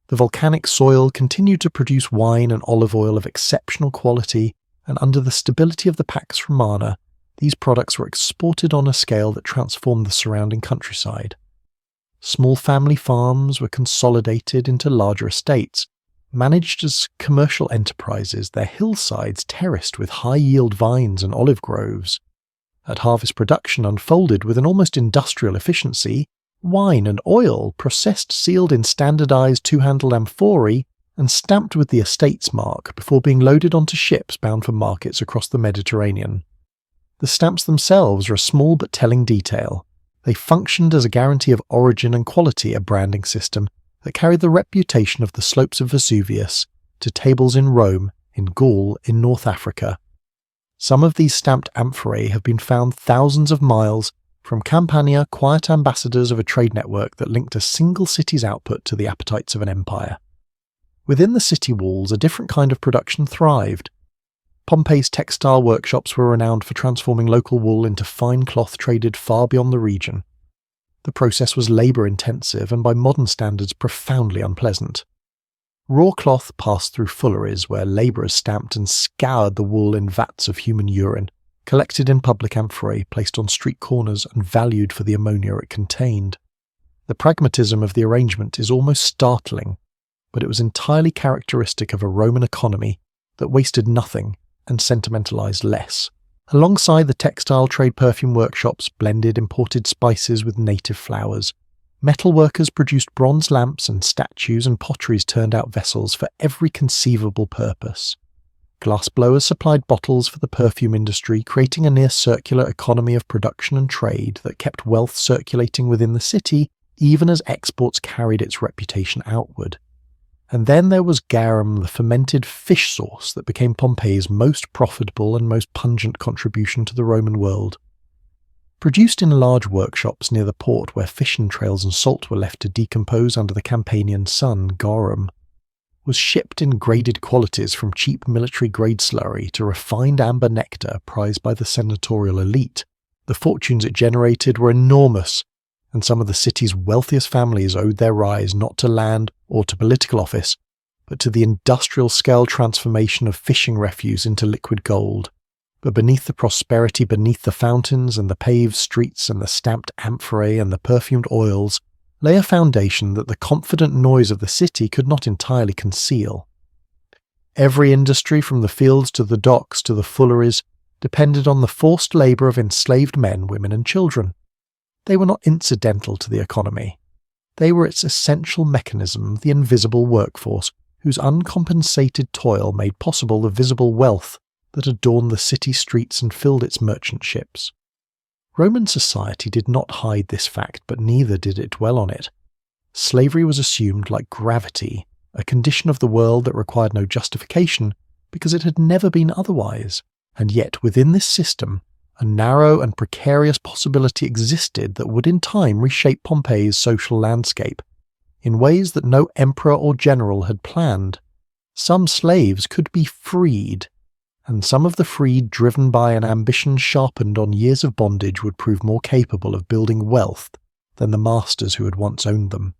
The volcanic soil continued to produce wine and olive oil of exceptional quality, and under the stability of the Pax Romana, these products were exported on a scale that transformed the surrounding countryside. Small family farms were consolidated into larger estates, managed as commercial enterprises, their hillsides terraced with high-yield vines and olive groves. At harvest, production unfolded with an almost industrial efficiency. Wine and oil, processed, sealed in standardized two-handled amphorae, and stamped with the estate's mark before being loaded onto ships bound for markets across the Mediterranean. The stamps themselves are a small but telling detail. They functioned as a guarantee of origin and quality, a branding system that carried the reputation of the slopes of Vesuvius to tables in Rome, in Gaul, in North Africa. Some of these stamped amphorae have been found thousands of miles from Campania, quiet ambassadors of a trade network that linked a single city's output to the appetites of an empire. Within the city walls, a different kind of production thrived. Pompeii's textile workshops were renowned for transforming local wool into fine cloth traded far beyond the region. The process was labour-intensive and by modern standards profoundly unpleasant. Raw cloth passed through fulleries where labourers stamped and scoured the wool in vats of human urine, collected in public amphorae, placed on street corners and valued for the ammonia it contained. The pragmatism of the arrangement is almost startling, but it was entirely characteristic of a Roman economy that wasted nothing and sentimentalized less. Alongside the textile trade, perfume workshops blended imported spices with native flowers. Metal workers produced bronze lamps, and statues and potteries turned out vessels for every conceivable purpose. Glassblowers supplied bottles for the perfume industry, creating a near-circular economy of production and trade that kept wealth circulating within the city, even as exports carried its reputation outward. And then there was garum, the fermented fish sauce that became Pompeii's most profitable and most pungent contribution to the Roman world. Produced in large workshops near the port where fish entrails and salt were left to decompose under the Campanian sun, garum was shipped in graded qualities from cheap military-grade slurry to refined amber nectar prized by the senatorial elite. The fortunes it generated were enormous, and some of the city's wealthiest families owed their rise not to land or to political office, but to the industrial-scale transformation of fishing refuse into liquid gold. But beneath the prosperity, beneath the fountains and the paved streets and the stamped amphorae and the perfumed oils, lay a foundation that the confident noise of the city could not entirely conceal. Every industry, from the fields to the docks to the fulleries, depended on the forced labour of enslaved men, women and children. They were not incidental to the economy. They were its essential mechanism, the invisible workforce, whose uncompensated toil made possible the visible wealth that adorned the city streets and filled its merchant ships. Roman society did not hide this fact, but neither did it dwell on it. Slavery was assumed like gravity, a condition of the world that required no justification because it had never been otherwise. And yet within this system, a narrow and precarious possibility existed that would in time reshape Pompeii's social landscape in ways that no emperor or general had planned. Some slaves could be freed, and some of the freed, driven by an ambition sharpened on years of bondage, would prove more capable of building wealth than the masters who had once owned them.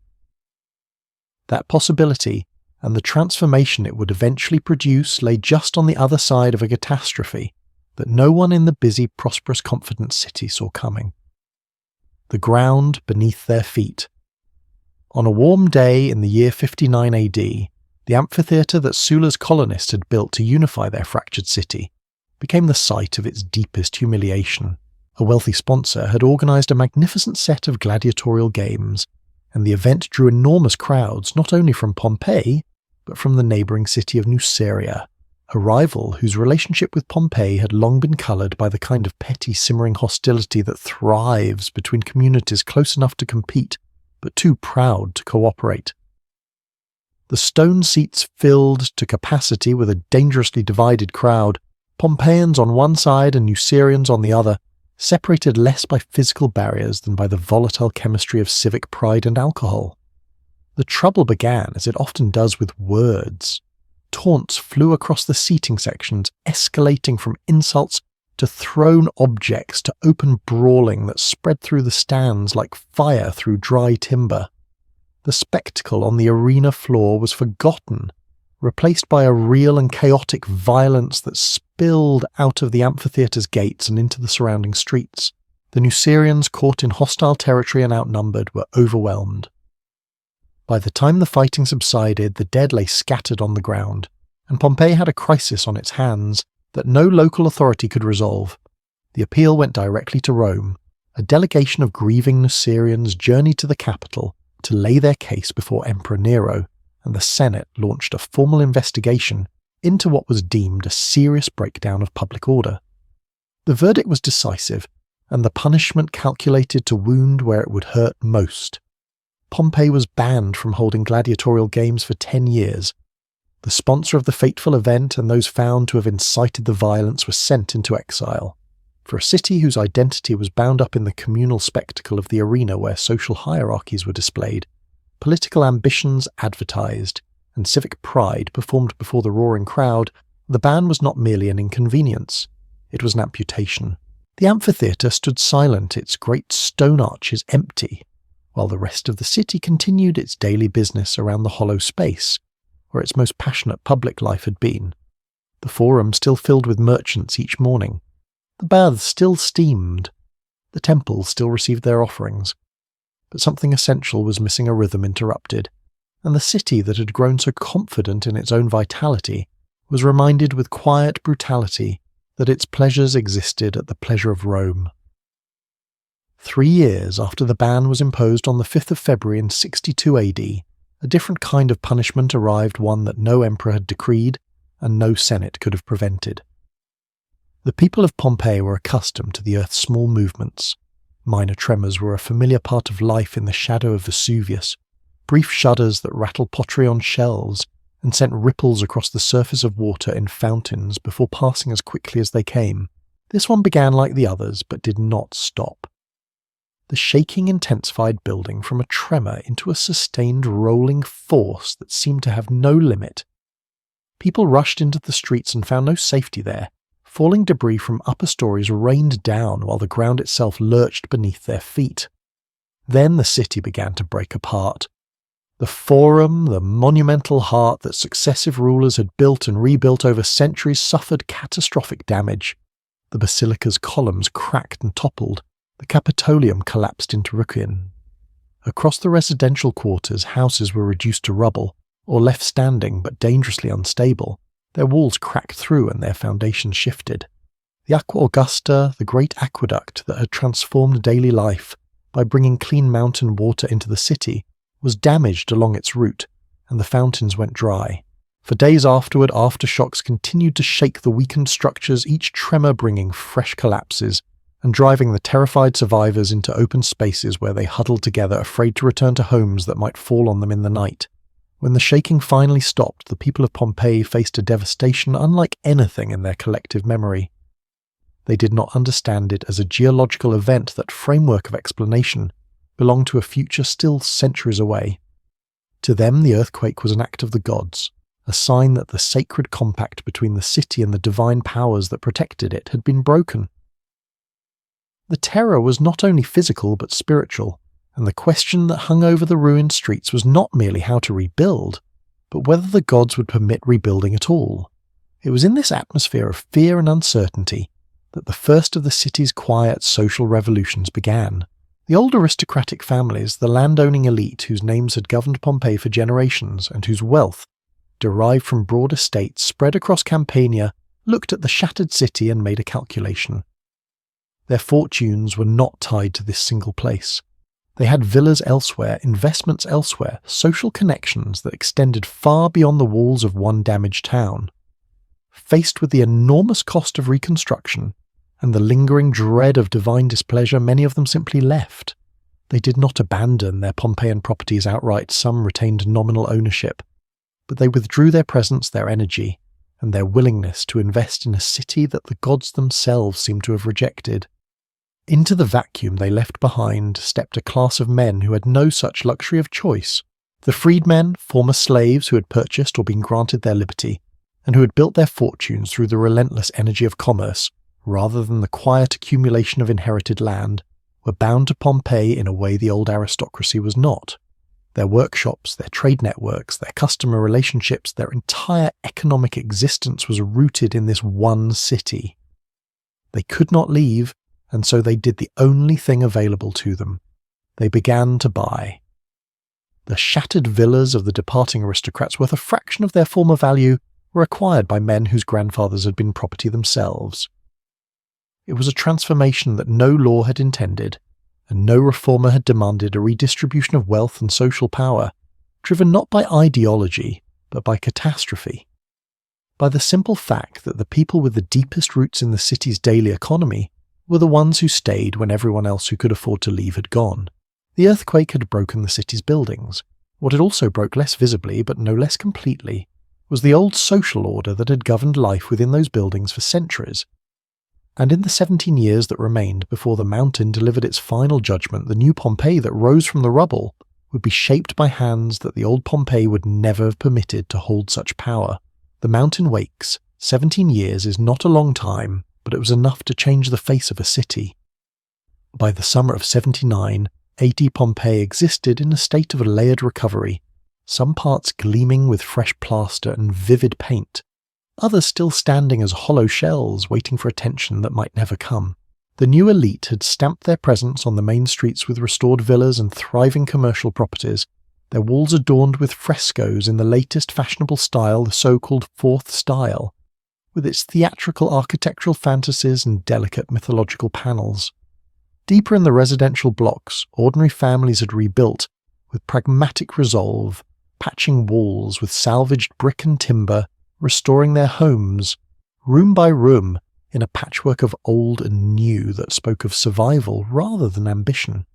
That possibility, and the transformation it would eventually produce, lay just on the other side of a catastrophe that no one in the busy, prosperous, confident city saw coming. The ground beneath their feet. On a warm day in the year 59 AD, the amphitheatre that Sulla's colonists had built to unify their fractured city became the site of its deepest humiliation. A wealthy sponsor had organised a magnificent set of gladiatorial games, and the event drew enormous crowds not only from Pompeii, but from the neighbouring city of Nuceria, a rival whose relationship with Pompeii had long been coloured by the kind of petty, simmering hostility that thrives between communities close enough to compete, but too proud to cooperate. The stone seats filled to capacity with a dangerously divided crowd, Pompeians on one side and Nucerians on the other, separated less by physical barriers than by the volatile chemistry of civic pride and alcohol. The trouble began, as it often does, with words. Taunts flew across the seating sections, escalating from insults to thrown objects to open brawling that spread through the stands like fire through dry timber. The spectacle on the arena floor was forgotten, replaced by a real and chaotic violence that spilled out of the amphitheatre's gates and into the surrounding streets. The Nucerians, caught in hostile territory and outnumbered, were overwhelmed. By the time the fighting subsided, the dead lay scattered on the ground, and Pompeii had a crisis on its hands that no local authority could resolve. The appeal went directly to Rome. A delegation of grieving Nucerians journeyed to the capital to lay their case before Emperor Nero, and the Senate launched a formal investigation into what was deemed a serious breakdown of public order. The verdict was decisive, and the punishment calculated to wound where it would hurt most. Pompeii was banned from holding gladiatorial games for 10 years. The sponsor of the fateful event and those found to have incited the violence were sent into exile. For a city whose identity was bound up in the communal spectacle of the arena where social hierarchies were displayed, political ambitions advertised, and civic pride performed before the roaring crowd, the ban was not merely an inconvenience. It was an amputation. The amphitheatre stood silent, its great stone arches empty, while the rest of the city continued its daily business around the hollow space, where its most passionate public life had been. The forum still filled with merchants each morning. The baths still steamed. The temples still received their offerings. But something essential was missing, a rhythm interrupted, and the city that had grown so confident in its own vitality was reminded with quiet brutality that its pleasures existed at the pleasure of Rome. 3 years after the ban was imposed on the 5th of February in 62 AD, a different kind of punishment arrived, one that no emperor had decreed and no senate could have prevented. The people of Pompeii were accustomed to the earth's small movements. Minor tremors were a familiar part of life in the shadow of Vesuvius, brief shudders that rattled pottery on shelves and sent ripples across the surface of water in fountains before passing as quickly as they came. This one began like the others, but did not stop. The shaking intensified, building from a tremor into a sustained rolling force that seemed to have no limit. People rushed into the streets and found no safety there. Falling debris from upper stories rained down while the ground itself lurched beneath their feet. Then the city began to break apart. The Forum, the monumental heart that successive rulers had built and rebuilt over centuries, suffered catastrophic damage. The basilica's columns cracked and toppled. The Capitolium collapsed into ruin. Across the residential quarters, houses were reduced to rubble, or left standing but dangerously unstable. Their walls cracked through and their foundations shifted. The Aqua Augusta, the great aqueduct that had transformed daily life by bringing clean mountain water into the city, was damaged along its route, and the fountains went dry. For days afterward, aftershocks continued to shake the weakened structures, each tremor bringing fresh collapses and driving the terrified survivors into open spaces where they huddled together, afraid to return to homes that might fall on them in the night. When the shaking finally stopped, the people of Pompeii faced a devastation unlike anything in their collective memory. They did not understand it as a geological event. That framework of explanation belonged to a future still centuries away. To them, the earthquake was an act of the gods, a sign that the sacred compact between the city and the divine powers that protected it had been broken. The terror was not only physical but spiritual, and the question that hung over the ruined streets was not merely how to rebuild, but whether the gods would permit rebuilding at all. It was in this atmosphere of fear and uncertainty that the first of the city's quiet social revolutions began. The old aristocratic families, the land-owning elite whose names had governed Pompeii for generations and whose wealth, derived from broad estates spread across Campania, looked at the shattered city and made a calculation. Their fortunes were not tied to this single place. They had villas elsewhere, investments elsewhere, social connections that extended far beyond the walls of one damaged town. Faced with the enormous cost of reconstruction and the lingering dread of divine displeasure, many of them simply left. They did not abandon their Pompeian properties outright. Some retained nominal ownership, but they withdrew their presence, their energy, and their willingness to invest in a city that the gods themselves seemed to have rejected. Into the vacuum they left behind stepped a class of men who had no such luxury of choice. The freedmen, former slaves who had purchased or been granted their liberty, and who had built their fortunes through the relentless energy of commerce, rather than the quiet accumulation of inherited land, were bound to Pompeii in a way the old aristocracy was not. Their workshops, their trade networks, their customer relationships, their entire economic existence was rooted in this one city. They could not leave, and so they did the only thing available to them. They began to buy. The shattered villas of the departing aristocrats, worth a fraction of their former value, were acquired by men whose grandfathers had been property themselves. It was a transformation that no law had intended, and no reformer had demanded, a redistribution of wealth and social power, driven not by ideology, but by catastrophe. By the simple fact that the people with the deepest roots in the city's daily economy were the ones who stayed when everyone else who could afford to leave had gone. The earthquake had broken the city's buildings. What it also broke less visibly, but no less completely, was the old social order that had governed life within those buildings for centuries. And in the 17 years that remained before the mountain delivered its final judgment, the new Pompeii that rose from the rubble would be shaped by hands that the old Pompeii would never have permitted to hold such power. The mountain wakes. 17 years is not a long time, but it was enough to change the face of a city. By the summer of 79, AD Pompeii existed in a state of layered recovery, some parts gleaming with fresh plaster and vivid paint, others still standing as hollow shells waiting for attention that might never come. The new elite had stamped their presence on the main streets with restored villas and thriving commercial properties, their walls adorned with frescoes in the latest fashionable style, the so-called Fourth Style, with its theatrical architectural fantasies and delicate mythological panels. Deeper in the residential blocks, ordinary families had rebuilt, with pragmatic resolve, patching walls with salvaged brick and timber, restoring their homes, room by room, in a patchwork of old and new that spoke of survival rather than ambition.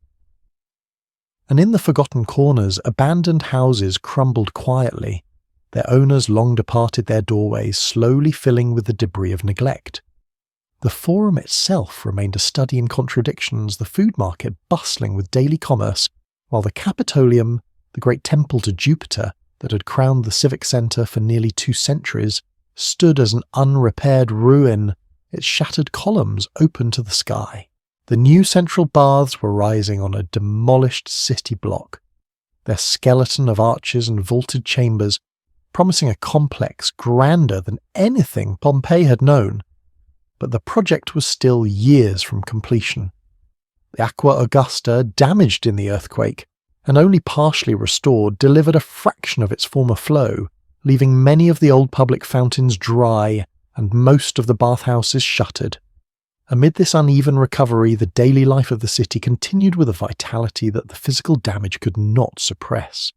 And in the forgotten corners, abandoned houses crumbled quietly, their owners long departed their doorways, slowly filling with the debris of neglect. The Forum itself remained a study in contradictions, the food market bustling with daily commerce, while the Capitolium, the great temple to Jupiter that had crowned the civic centre for nearly 2 centuries, stood as an unrepaired ruin, its shattered columns open to the sky. The new central baths were rising on a demolished city block. their skeleton of arches and vaulted chambers promising a complex grander than anything Pompeii had known. But the project was still years from completion. The Aqua Augusta, damaged in the earthquake, and only partially restored, delivered a fraction of its former flow, leaving many of the old public fountains dry and most of the bathhouses shuttered. Amid this uneven recovery, the daily life of the city continued with a vitality that the physical damage could not suppress.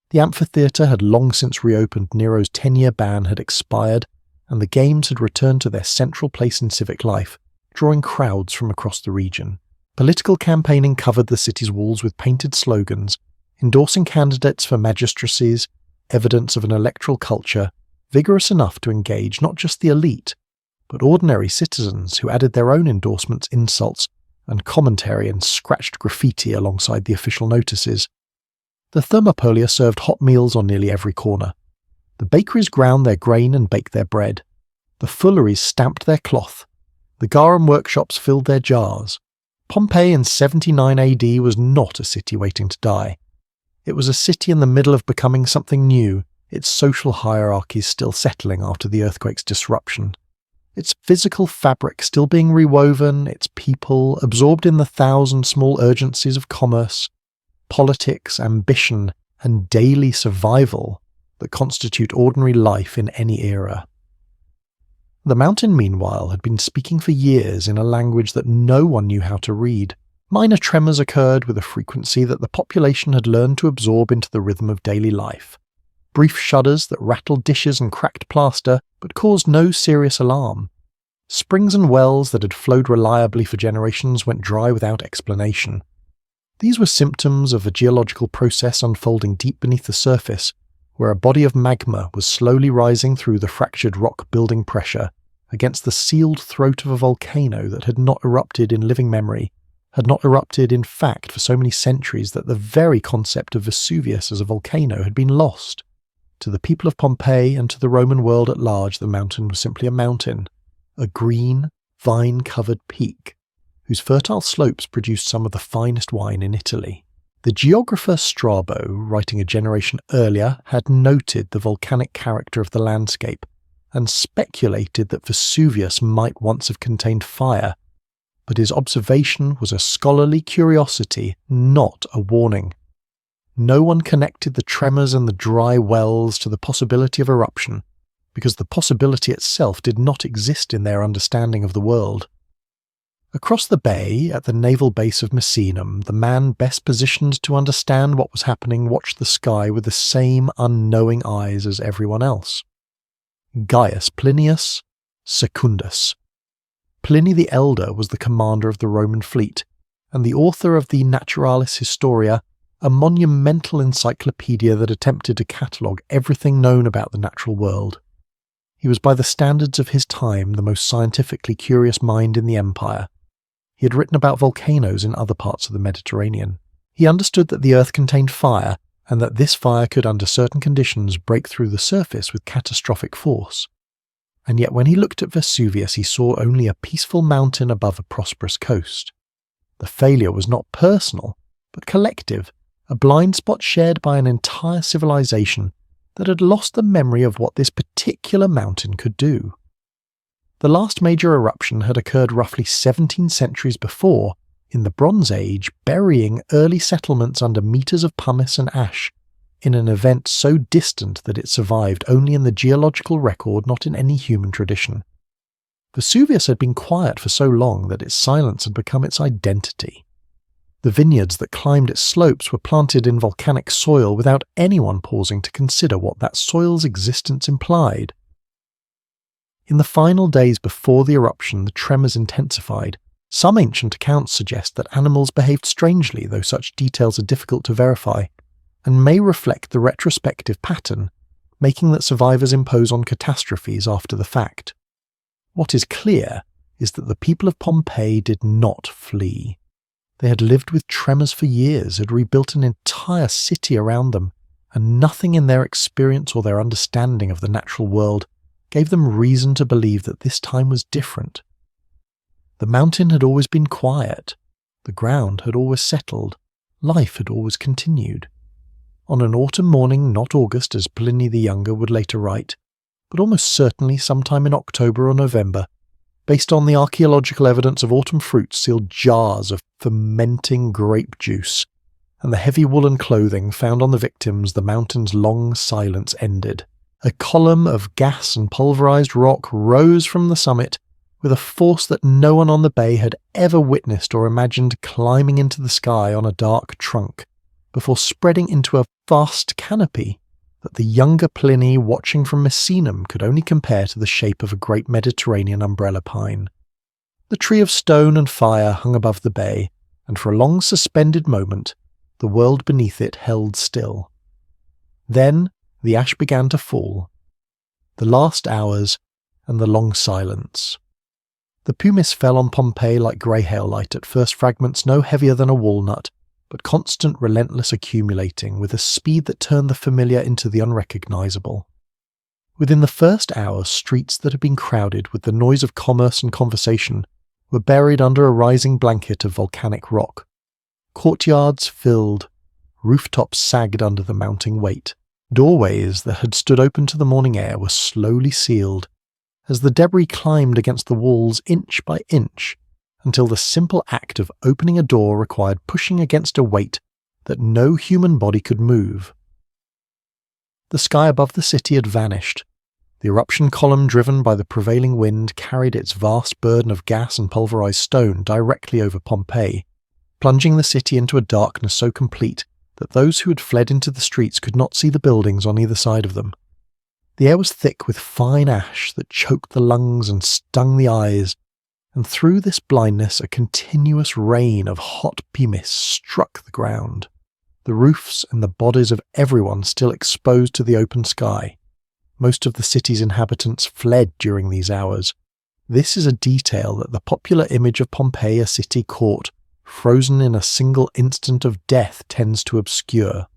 The amphitheatre had long since reopened, Nero's 10-year ban had expired, and the games had returned to their central place in civic life, drawing crowds from across the region. Political campaigning covered the city's walls with painted slogans, endorsing candidates for magistracies, evidence of an electoral culture vigorous enough to engage not just the elite, but ordinary citizens who added their own endorsements, insults, and commentary and scratched graffiti alongside the official notices. The Thermopolia served hot meals on nearly every corner. The bakeries ground their grain and baked their bread. The fulleries stamped their cloth. The garum workshops filled their jars. Pompeii in 79 AD was not a city waiting to die. It was a city in the middle of becoming something new, its social hierarchies still settling after the earthquake's disruption. Its physical fabric still being rewoven, its people absorbed in the thousand small urgencies of commerce, politics, ambition, and daily survival that constitute ordinary life in any era. The mountain, meanwhile, had been speaking for years in a language that no one knew how to read. Minor tremors occurred with a frequency that the population had learned to absorb into the rhythm of daily life. Brief shudders that rattled dishes and cracked plaster, but caused no serious alarm. Springs and wells that had flowed reliably for generations went dry without explanation. These were symptoms of a geological process unfolding deep beneath the surface, where a body of magma was slowly rising through the fractured rock building pressure against the sealed throat of a volcano that had not erupted in living memory, had not erupted in fact for so many centuries that the very concept of Vesuvius as a volcano had been lost. To the people of Pompeii and to the Roman world at large, the mountain was simply a mountain, a green, vine-covered peak, whose fertile slopes produced some of the finest wine in Italy. The geographer Strabo, writing a generation earlier, had noted the volcanic character of the landscape and speculated that Vesuvius might once have contained fire, but his observation was a scholarly curiosity, not a warning. No one connected the tremors and the dry wells to the possibility of eruption, because the possibility itself did not exist in their understanding of the world. Across the bay, at the naval base of Misenum, the man best positioned to understand what was happening watched the sky with the same unknowing eyes as everyone else. Gaius Plinius Secundus. Pliny the Elder was the commander of the Roman fleet, and the author of the Naturalis Historia, a monumental encyclopedia that attempted to catalogue everything known about the natural world. He was by the standards of his time the most scientifically curious mind in the empire. He had written about volcanoes in other parts of the Mediterranean. He understood that the earth contained fire, and that this fire could under certain conditions break through the surface with catastrophic force. And yet when he looked at Vesuvius he saw only a peaceful mountain above a prosperous coast. The failure was not personal, but collective, a blind spot shared by an entire civilization that had lost the memory of what this particular mountain could do. The last major eruption had occurred roughly 17 centuries before, in the Bronze Age, burying early settlements under meters of pumice and ash, in an event so distant that it survived only in the geological record, not in any human tradition. Vesuvius had been quiet for so long that its silence had become its identity. The vineyards that climbed its slopes were planted in volcanic soil without anyone pausing to consider what that soil's existence implied. In the final days before the eruption, the tremors intensified. Some ancient accounts suggest that animals behaved strangely, though such details are difficult to verify, and may reflect the retrospective pattern, making that survivors impose on catastrophes after the fact. What is clear is that the people of Pompeii did not flee. They had lived with tremors for years, had rebuilt an entire city around them, and nothing in their experience or their understanding of the natural world gave them reason to believe that this time was different. The mountain had always been quiet, the ground had always settled, life had always continued. on an autumn morning, not August as Pliny the Younger would later write, but almost certainly sometime in October or November, based on the archaeological evidence of autumn fruits sealed jars of fermenting grape juice, and the heavy woolen clothing found on the victims, the mountain's long silence ended. A column of gas and pulverized rock rose from the summit with a force that no one on the bay had ever witnessed or imagined climbing into the sky on a dark trunk, before spreading into a vast canopy that the younger Pliny, watching from Misenum, could only compare to the shape of a great Mediterranean umbrella pine. The tree of stone and fire hung above the bay, and for a long suspended moment, the world beneath it held still. Then the ash began to fall. The last hours and the long silence. The pumice fell on Pompeii like grey hail light, at first fragments no heavier than a walnut, but constant, relentless accumulating, with a speed that turned the familiar into the unrecognisable. Within the first hour, streets that had been crowded with the noise of commerce and conversation were buried under a rising blanket of volcanic rock. Courtyards filled, rooftops sagged under the mounting weight. Doorways that had stood open to the morning air were slowly sealed, as the debris climbed against the walls inch by inch, until the simple act of opening a door required pushing against a weight that no human body could move. The sky above the city had vanished. The eruption column, driven by the prevailing wind, carried its vast burden of gas and pulverized stone directly over Pompeii, plunging the city into a darkness so complete that those who had fled into the streets could not see the buildings on either side of them. The air was thick with fine ash that choked the lungs and stung the eyes, and through this blindness a continuous rain of hot pumice struck the ground, the roofs and the bodies of everyone still exposed to the open sky. Most of the city's inhabitants fled during these hours. This is a detail that the popular image of Pompeii, a city caught, frozen in a single instant of death, tends to obscure.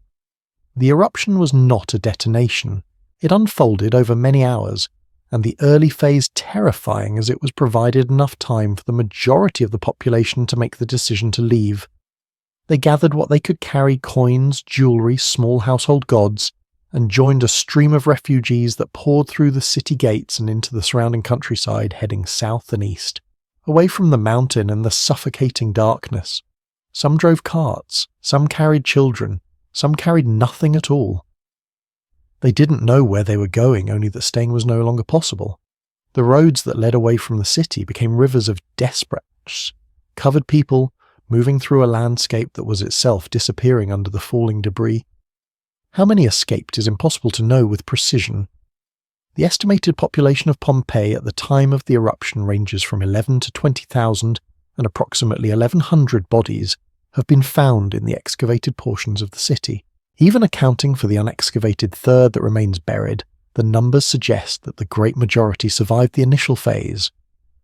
The eruption was not a detonation. It unfolded over many hours, and the early phase terrifying as it was provided enough time for the majority of the population to make the decision to leave. They gathered what they could carry: coins, jewellery, small household gods, and joined a stream of refugees that poured through the city gates and into the surrounding countryside, heading south and east, away from the mountain and the suffocating darkness. Some drove carts, some carried children, some carried nothing at all. They didn't know where they were going, only that staying was no longer possible. The roads that led away from the city became rivers of desperates, covered people moving through a landscape that was itself disappearing under the falling debris. How many escaped is impossible to know with precision. The estimated population of Pompeii at the time of the eruption ranges from 11 to 20,000, and approximately 1,100 bodies have been found in the excavated portions of the city. Even accounting for the unexcavated third that remains buried, the numbers suggest that the great majority survived the initial phase,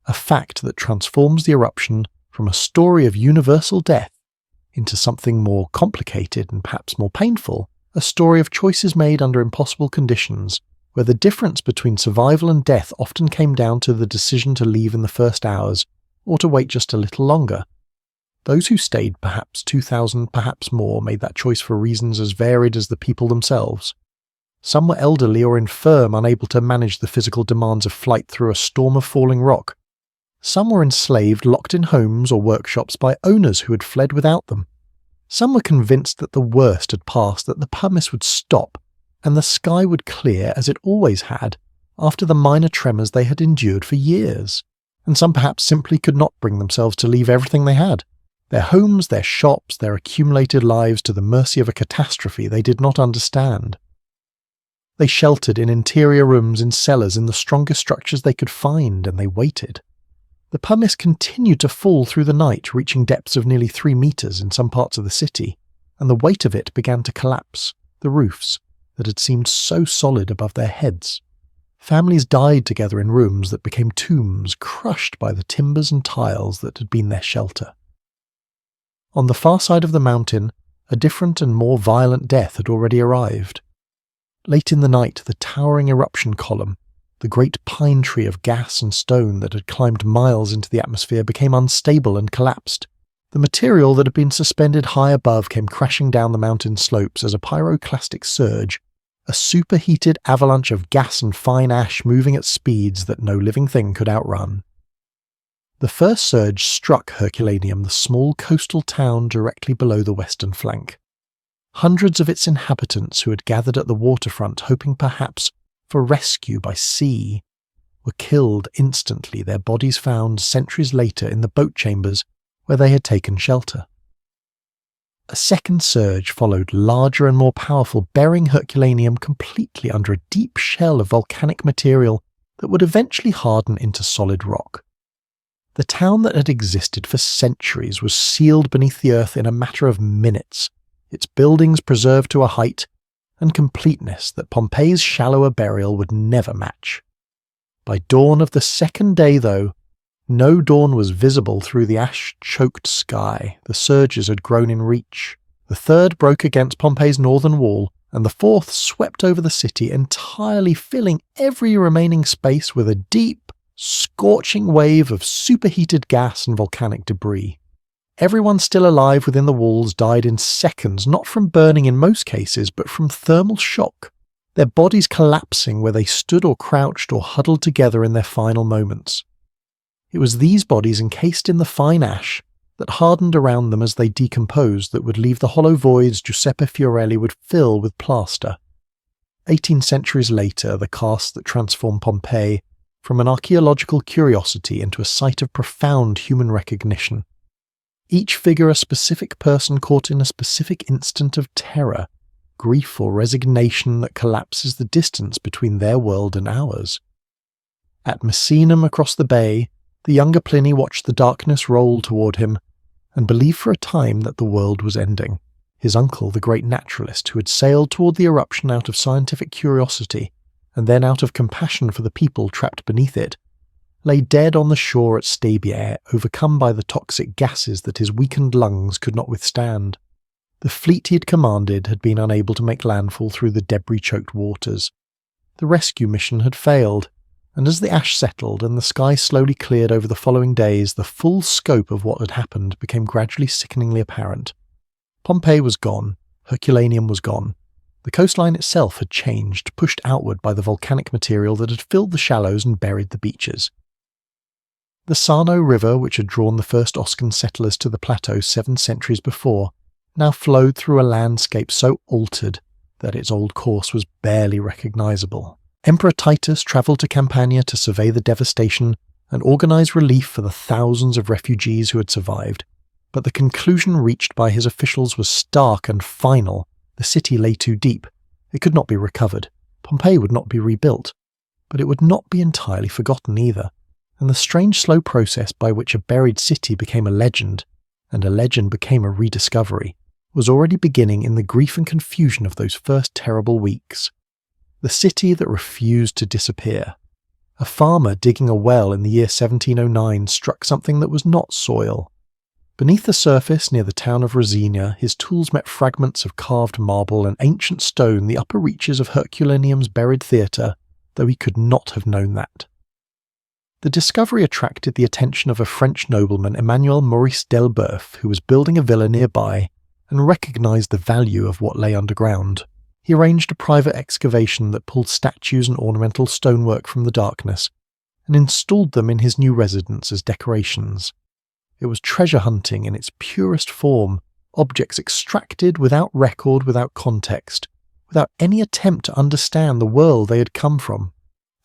a fact that transforms the eruption from a story of universal death into something more complicated and perhaps more painful, a story of choices made under impossible conditions, where the difference between survival and death often came down to the decision to leave in the first hours, or to wait just a little longer. Those who stayed, perhaps 2,000, perhaps more, made that choice for reasons as varied as the people themselves. Some were elderly or infirm, unable to manage the physical demands of flight through a storm of falling rock. Some were enslaved, locked in homes or workshops by owners who had fled without them. Some were convinced that the worst had passed, that the pumice would stop, and the sky would clear as it always had, after the minor tremors they had endured for years. And some perhaps simply could not bring themselves to leave everything they had, their homes, their shops, their accumulated lives, to the mercy of a catastrophe they did not understand. They sheltered in interior rooms, in cellars, in the strongest structures they could find, and they waited. The pumice continued to fall through the night, reaching depths of nearly 3 meters in some parts of the city, and the weight of it began to collapse the roofs that had seemed so solid above their heads. Families died together in rooms that became tombs, crushed by the timbers and tiles that had been their shelter. On the far side of the mountain, a different and more violent death had already arrived. Late in the night, the towering eruption column, the great pine tree of gas and stone that had climbed miles into the atmosphere, became unstable and collapsed, The material that had been suspended high above came crashing down the mountain slopes as a pyroclastic surge, a superheated avalanche of gas and fine ash moving at speeds that no living thing could outrun. The first surge struck Herculaneum, the small coastal town directly below the western flank. Hundreds of its inhabitants who had gathered at the waterfront hoping perhaps for rescue by sea were killed instantly, their bodies found centuries later in the boat chambers where they had taken shelter. A second surge followed, larger and more powerful, burying Herculaneum completely under a deep shell of volcanic material that would eventually harden into solid rock. The town that had existed for centuries was sealed beneath the earth in a matter of minutes, its buildings preserved to a height and completeness that Pompeii's shallower burial would never match. By dawn of the second day, though, no dawn was visible through the ash-choked sky. The surges had grown in reach. The third broke against Pompeii's northern wall, and the fourth swept over the city, entirely filling every remaining space with a deep, scorching wave of superheated gas and volcanic debris. Everyone still alive within the walls died in seconds, not from burning in most cases, but from thermal shock, their bodies collapsing where they stood or crouched or huddled together in their final moments. It was these bodies encased in the fine ash that hardened around them as they decomposed that would leave the hollow voids Giuseppe Fiorelli would fill with plaster. 18 centuries later, the cast that transformed Pompeii from an archaeological curiosity into a site of profound human recognition. Each figure a specific person caught in a specific instant of terror, grief or resignation that collapses the distance between their world and ours. At Messinum across the bay, the younger Pliny watched the darkness roll toward him and believed for a time that the world was ending. His uncle, the great naturalist who had sailed toward the eruption out of scientific curiosity and then out of compassion for the people trapped beneath it, lay dead on the shore at Stabiae, overcome by the toxic gases that his weakened lungs could not withstand. The fleet he had commanded had been unable to make landfall through the debris-choked waters. The rescue mission had failed, and as the ash settled and the sky slowly cleared over the following days, the full scope of what had happened became gradually sickeningly apparent. Pompeii was gone. Herculaneum was gone. The coastline itself had changed, pushed outward by the volcanic material that had filled the shallows and buried the beaches. The Sarno River, which had drawn the first Oscan settlers to the plateau 7 centuries before, now flowed through a landscape so altered that its old course was barely recognizable. Emperor Titus travelled to Campania to survey the devastation and organize relief for the thousands of refugees who had survived, but the conclusion reached by his officials was stark and final. The city lay too deep. It could not be recovered. Pompeii would not be rebuilt, but it would not be entirely forgotten either, and the strange slow process by which a buried city became a legend, and a legend became a rediscovery, was already beginning in the grief and confusion of those first terrible weeks. The city that refused to disappear. A farmer digging a well in the year 1709 struck something that was not soil. Beneath the surface near the town of Rosina, his tools met fragments of carved marble and ancient stone, the upper reaches of Herculaneum's buried theatre, though he could not have known that. The discovery attracted the attention of a French nobleman, Emmanuel Maurice Delboeuf, who was building a villa nearby and recognized the value of what lay underground. He arranged a private excavation that pulled statues and ornamental stonework from the darkness and installed them in his new residence as decorations. It was treasure hunting in its purest form, objects extracted without record, without context, without any attempt to understand the world they had come from.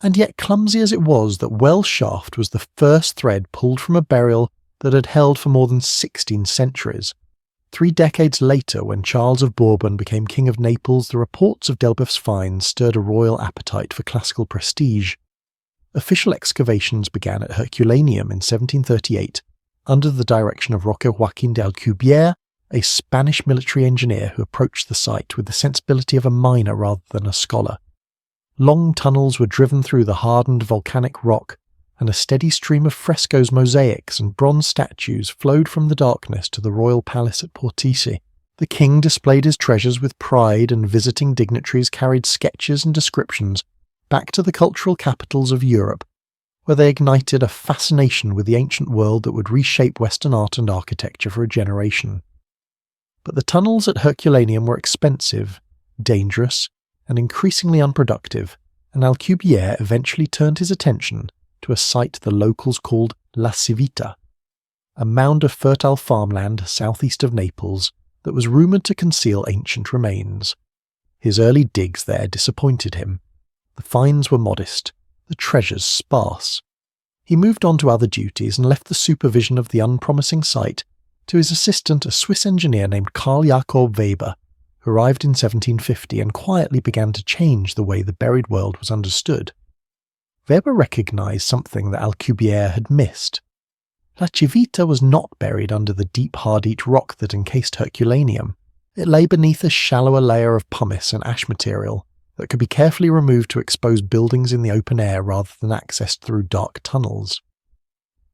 And yet, clumsy as it was, that well shaft was the first thread pulled from a burial that had held for more than 16 centuries. 3 decades later, when Charles of Bourbon became King of Naples, the reports of Delboeuf's finds stirred a royal appetite for classical prestige. Official excavations began at Herculaneum in 1738, under the direction of Roque Joaquin de Alcubierre, a Spanish military engineer who approached the site with the sensibility of a miner rather than a scholar. Long tunnels were driven through the hardened volcanic rock, and a steady stream of frescoes, mosaics, and bronze statues flowed from the darkness to the royal palace at Portici. The king displayed his treasures with pride, and visiting dignitaries carried sketches and descriptions back to the cultural capitals of Europe, where they ignited a fascination with the ancient world that would reshape Western art and architecture for a generation. But the tunnels at Herculaneum were expensive, dangerous, and increasingly unproductive, and Alcubierre eventually turned his attention to a site the locals called La Civita, a mound of fertile farmland southeast of Naples that was rumoured to conceal ancient remains. His early digs there disappointed him. The finds were modest, the treasures sparse. He moved on to other duties and left the supervision of the unpromising site to his assistant, a Swiss engineer named Carl Jakob Weber, who arrived in 1750 and quietly began to change the way the buried world was understood. Weber recognised something that Alcubierre had missed. La Civita was not buried under the deep hardite rock that encased Herculaneum. It lay beneath a shallower layer of pumice and ash material that could be carefully removed to expose buildings in the open air rather than accessed through dark tunnels.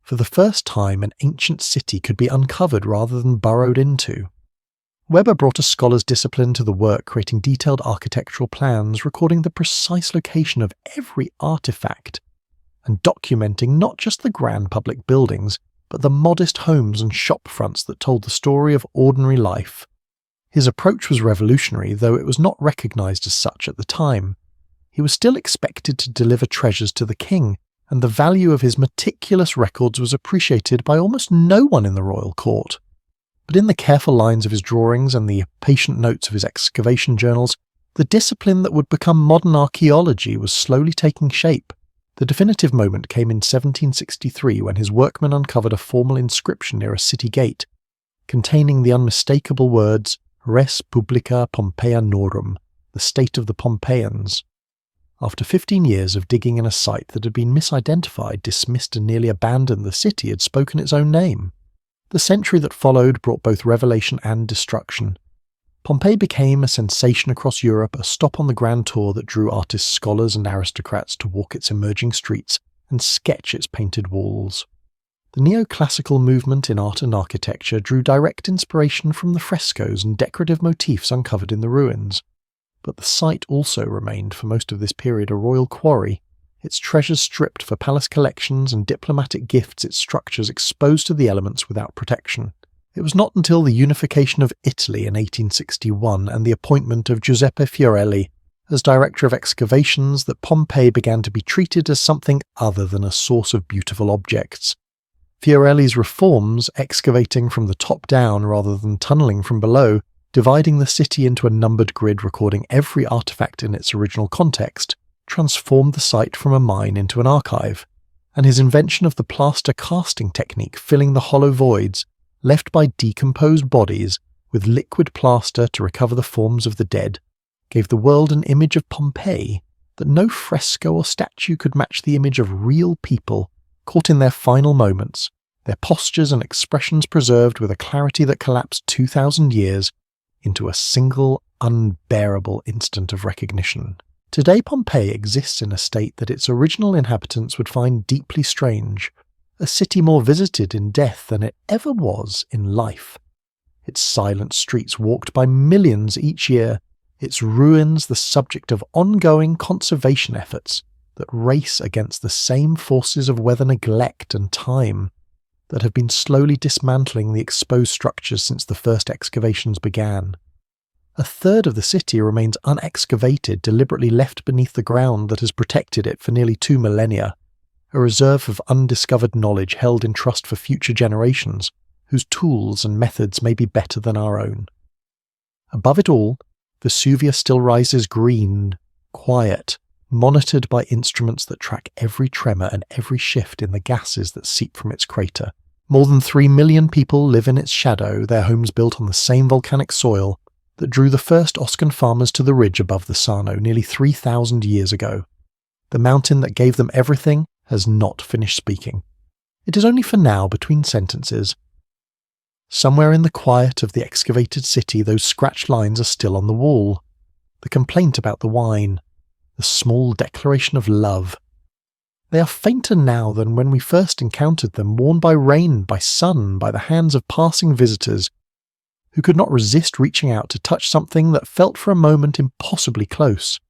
For the first time, an ancient city could be uncovered rather than burrowed into. Weber brought a scholar's discipline to the work, creating detailed architectural plans, recording the precise location of every artifact, and documenting not just the grand public buildings, but the modest homes and shop fronts that told the story of ordinary life. His approach was revolutionary, though it was not recognised as such at the time. He was still expected to deliver treasures to the king, and the value of his meticulous records was appreciated by almost no one in the royal court. But in the careful lines of his drawings and the patient notes of his excavation journals, the discipline that would become modern archaeology was slowly taking shape. The definitive moment came in 1763 when his workmen uncovered a formal inscription near a city gate, containing the unmistakable words Res Publica Pompeianorum, the state of the Pompeians. After 15 years of digging in a site that had been misidentified, dismissed and nearly abandoned, the city had spoken its own name. The century that followed brought both revelation and destruction. Pompeii became a sensation across Europe, a stop on the grand tour that drew artists, scholars and aristocrats to walk its emerging streets and sketch its painted walls. The neoclassical movement in art and architecture drew direct inspiration from the frescoes and decorative motifs uncovered in the ruins. But the site also remained for most of this period a royal quarry, its treasures stripped for palace collections and diplomatic gifts, its structures exposed to the elements without protection. It was not until the unification of Italy in 1861 and the appointment of Giuseppe Fiorelli as director of excavations that Pompeii began to be treated as something other than a source of beautiful objects. Fiorelli's reforms, excavating from the top down rather than tunnelling from below, dividing the city into a numbered grid recording every artefact in its original context, transformed the site from a mine into an archive, and his invention of the plaster casting technique filling the hollow voids left by decomposed bodies with liquid plaster to recover the forms of the dead, gave the world an image of Pompeii that no fresco or statue could match. The image of real people caught in their final moments, their postures and expressions preserved with a clarity that collapsed 2,000 years into a single unbearable instant of recognition. Today Pompeii exists in a state that its original inhabitants would find deeply strange, a city more visited in death than it ever was in life. Its silent streets walked by millions each year, its ruins the subject of ongoing conservation efforts that race against the same forces of weather, neglect and time that have been slowly dismantling the exposed structures since the first excavations began. A third of the city remains unexcavated, deliberately left beneath the ground that has protected it for nearly 2 millennia, a reserve of undiscovered knowledge held in trust for future generations, whose tools and methods may be better than our own. Above it all, Vesuvius still rises green, quiet, monitored by instruments that track every tremor and every shift in the gases that seep from its crater. More than 3 million people live in its shadow, their homes built on the same volcanic soil that drew the first Oscan farmers to the ridge above the Sarno nearly 3,000 years ago. The mountain that gave them everything has not finished speaking. It is only for now between sentences. Somewhere in the quiet of the excavated city, those scratched lines are still on the wall. The complaint about the wine, the small declaration of love. They are fainter now than when we first encountered them, worn by rain, by sun, by the hands of passing visitors, who could not resist reaching out to touch something that felt for a moment impossibly close.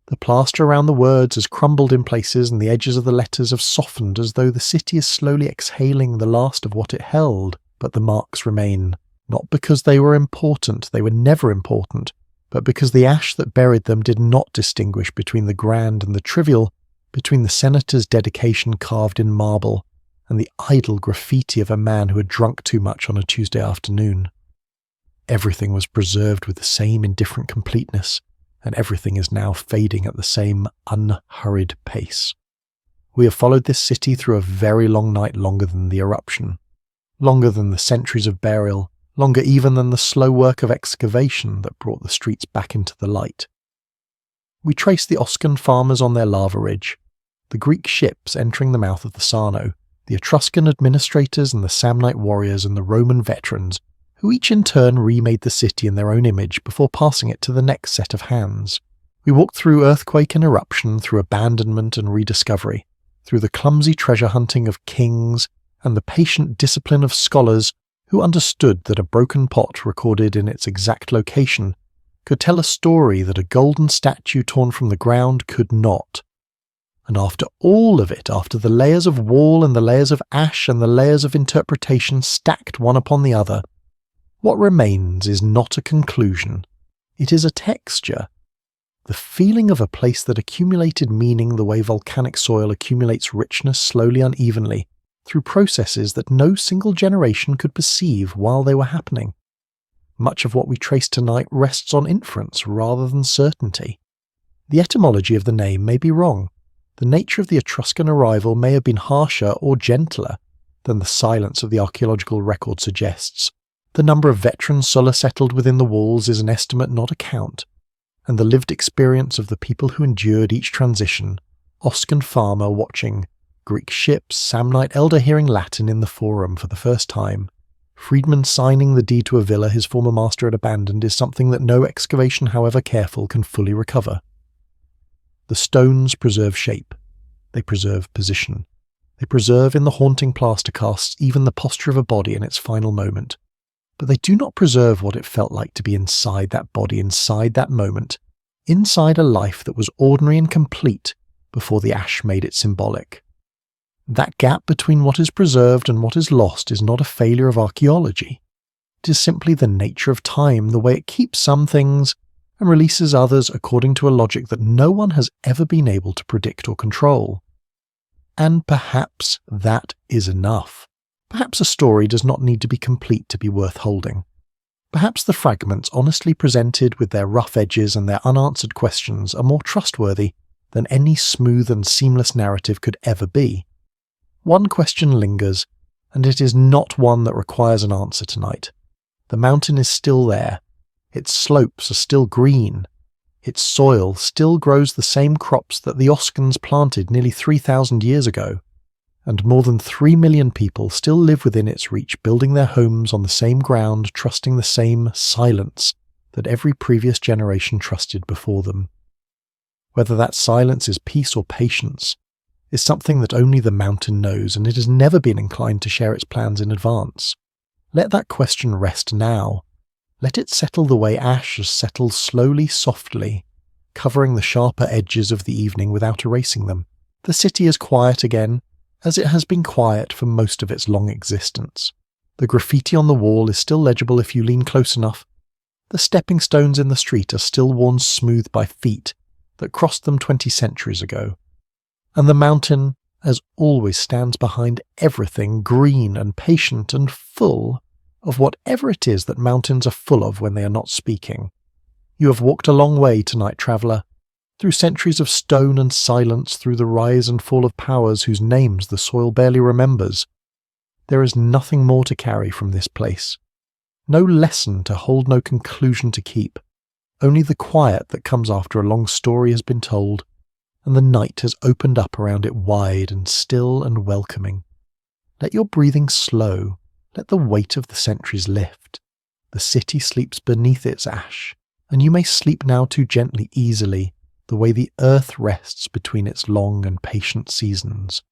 The plaster around the words has crumbled in places and the edges of the letters have softened as though the city is slowly exhaling the last of what it held, but the marks remain. Not because they were important, they were never important, but because the ash that buried them did not distinguish between the grand and the trivial, between the senator's dedication carved in marble and the idle graffiti of a man who had drunk too much on a Tuesday afternoon. Everything was preserved with the same indifferent completeness, and everything is now fading at the same unhurried pace. We have followed this city through a very long night, longer than the eruption, longer than the centuries of burial, longer even than the slow work of excavation that brought the streets back into the light. We trace the Oscan farmers on their lava ridge, the Greek ships entering the mouth of the Sarno, the Etruscan administrators and the Samnite warriors and the Roman veterans, who each in turn remade the city in their own image before passing it to the next set of hands. We walk through earthquake and eruption, through abandonment and rediscovery, through the clumsy treasure hunting of kings and the patient discipline of scholars who understood that a broken pot recorded in its exact location could tell a story that a golden statue torn from the ground could not. And after all of it, after the layers of wall and the layers of ash and the layers of interpretation stacked one upon the other, what remains is not a conclusion. It is a texture. The feeling of a place that accumulated meaning the way volcanic soil accumulates richness slowly, unevenly, through processes that no single generation could perceive while they were happening. Much of what we trace tonight rests on inference rather than certainty. The etymology of the name may be wrong. The nature of the Etruscan arrival may have been harsher or gentler than the silence of the archaeological record suggests. The number of veterans Sulla settled within the walls is an estimate, not a count, and the lived experience of the people who endured each transition, Oscan farmer watching, Greek ships, Samnite elder hearing Latin in the forum for the first time, freedman signing the deed to a villa his former master had abandoned, is something that no excavation, however careful, can fully recover. The stones preserve shape. They preserve position. They preserve in the haunting plaster casts even the posture of a body in its final moment. But they do not preserve what it felt like to be inside that body, inside that moment, inside a life that was ordinary and complete before the ash made it symbolic. That gap between what is preserved and what is lost is not a failure of archaeology. It is simply the nature of time, the way it keeps some things and releases others according to a logic that no one has ever been able to predict or control. And perhaps that is enough. Perhaps a story does not need to be complete to be worth holding. Perhaps the fragments honestly presented with their rough edges and their unanswered questions are more trustworthy than any smooth and seamless narrative could ever be. One question lingers, and it is not one that requires an answer tonight. The mountain is still there. Its slopes are still green. Its soil still grows the same crops that the Oscans planted nearly 3,000 years ago. And more than 3 million people still live within its reach, building their homes on the same ground, trusting the same silence that every previous generation trusted before them. Whether that silence is peace or patience is something that only the mountain knows, and it has never been inclined to share its plans in advance. Let that question rest now. Let it settle the way ash has settled slowly, softly, covering the sharper edges of the evening without erasing them. The city is quiet again, as it has been quiet for most of its long existence. The graffiti on the wall is still legible if you lean close enough. The stepping stones in the street are still worn smooth by feet that crossed them 20 centuries ago. And the mountain, as always, stands behind everything green and patient and full of whatever it is that mountains are full of when they are not speaking. You have walked a long way tonight, traveller, through centuries of stone and silence, through the rise and fall of powers whose names the soil barely remembers. There is nothing more to carry from this place. No lesson to hold, no conclusion to keep. Only the quiet that comes after a long story has been told, and the night has opened up around it wide and still and welcoming. Let your breathing slow. Let the weight of the centuries lift. The city sleeps beneath its ash, and you may sleep now too gently, easily, the way the earth rests between its long and patient seasons.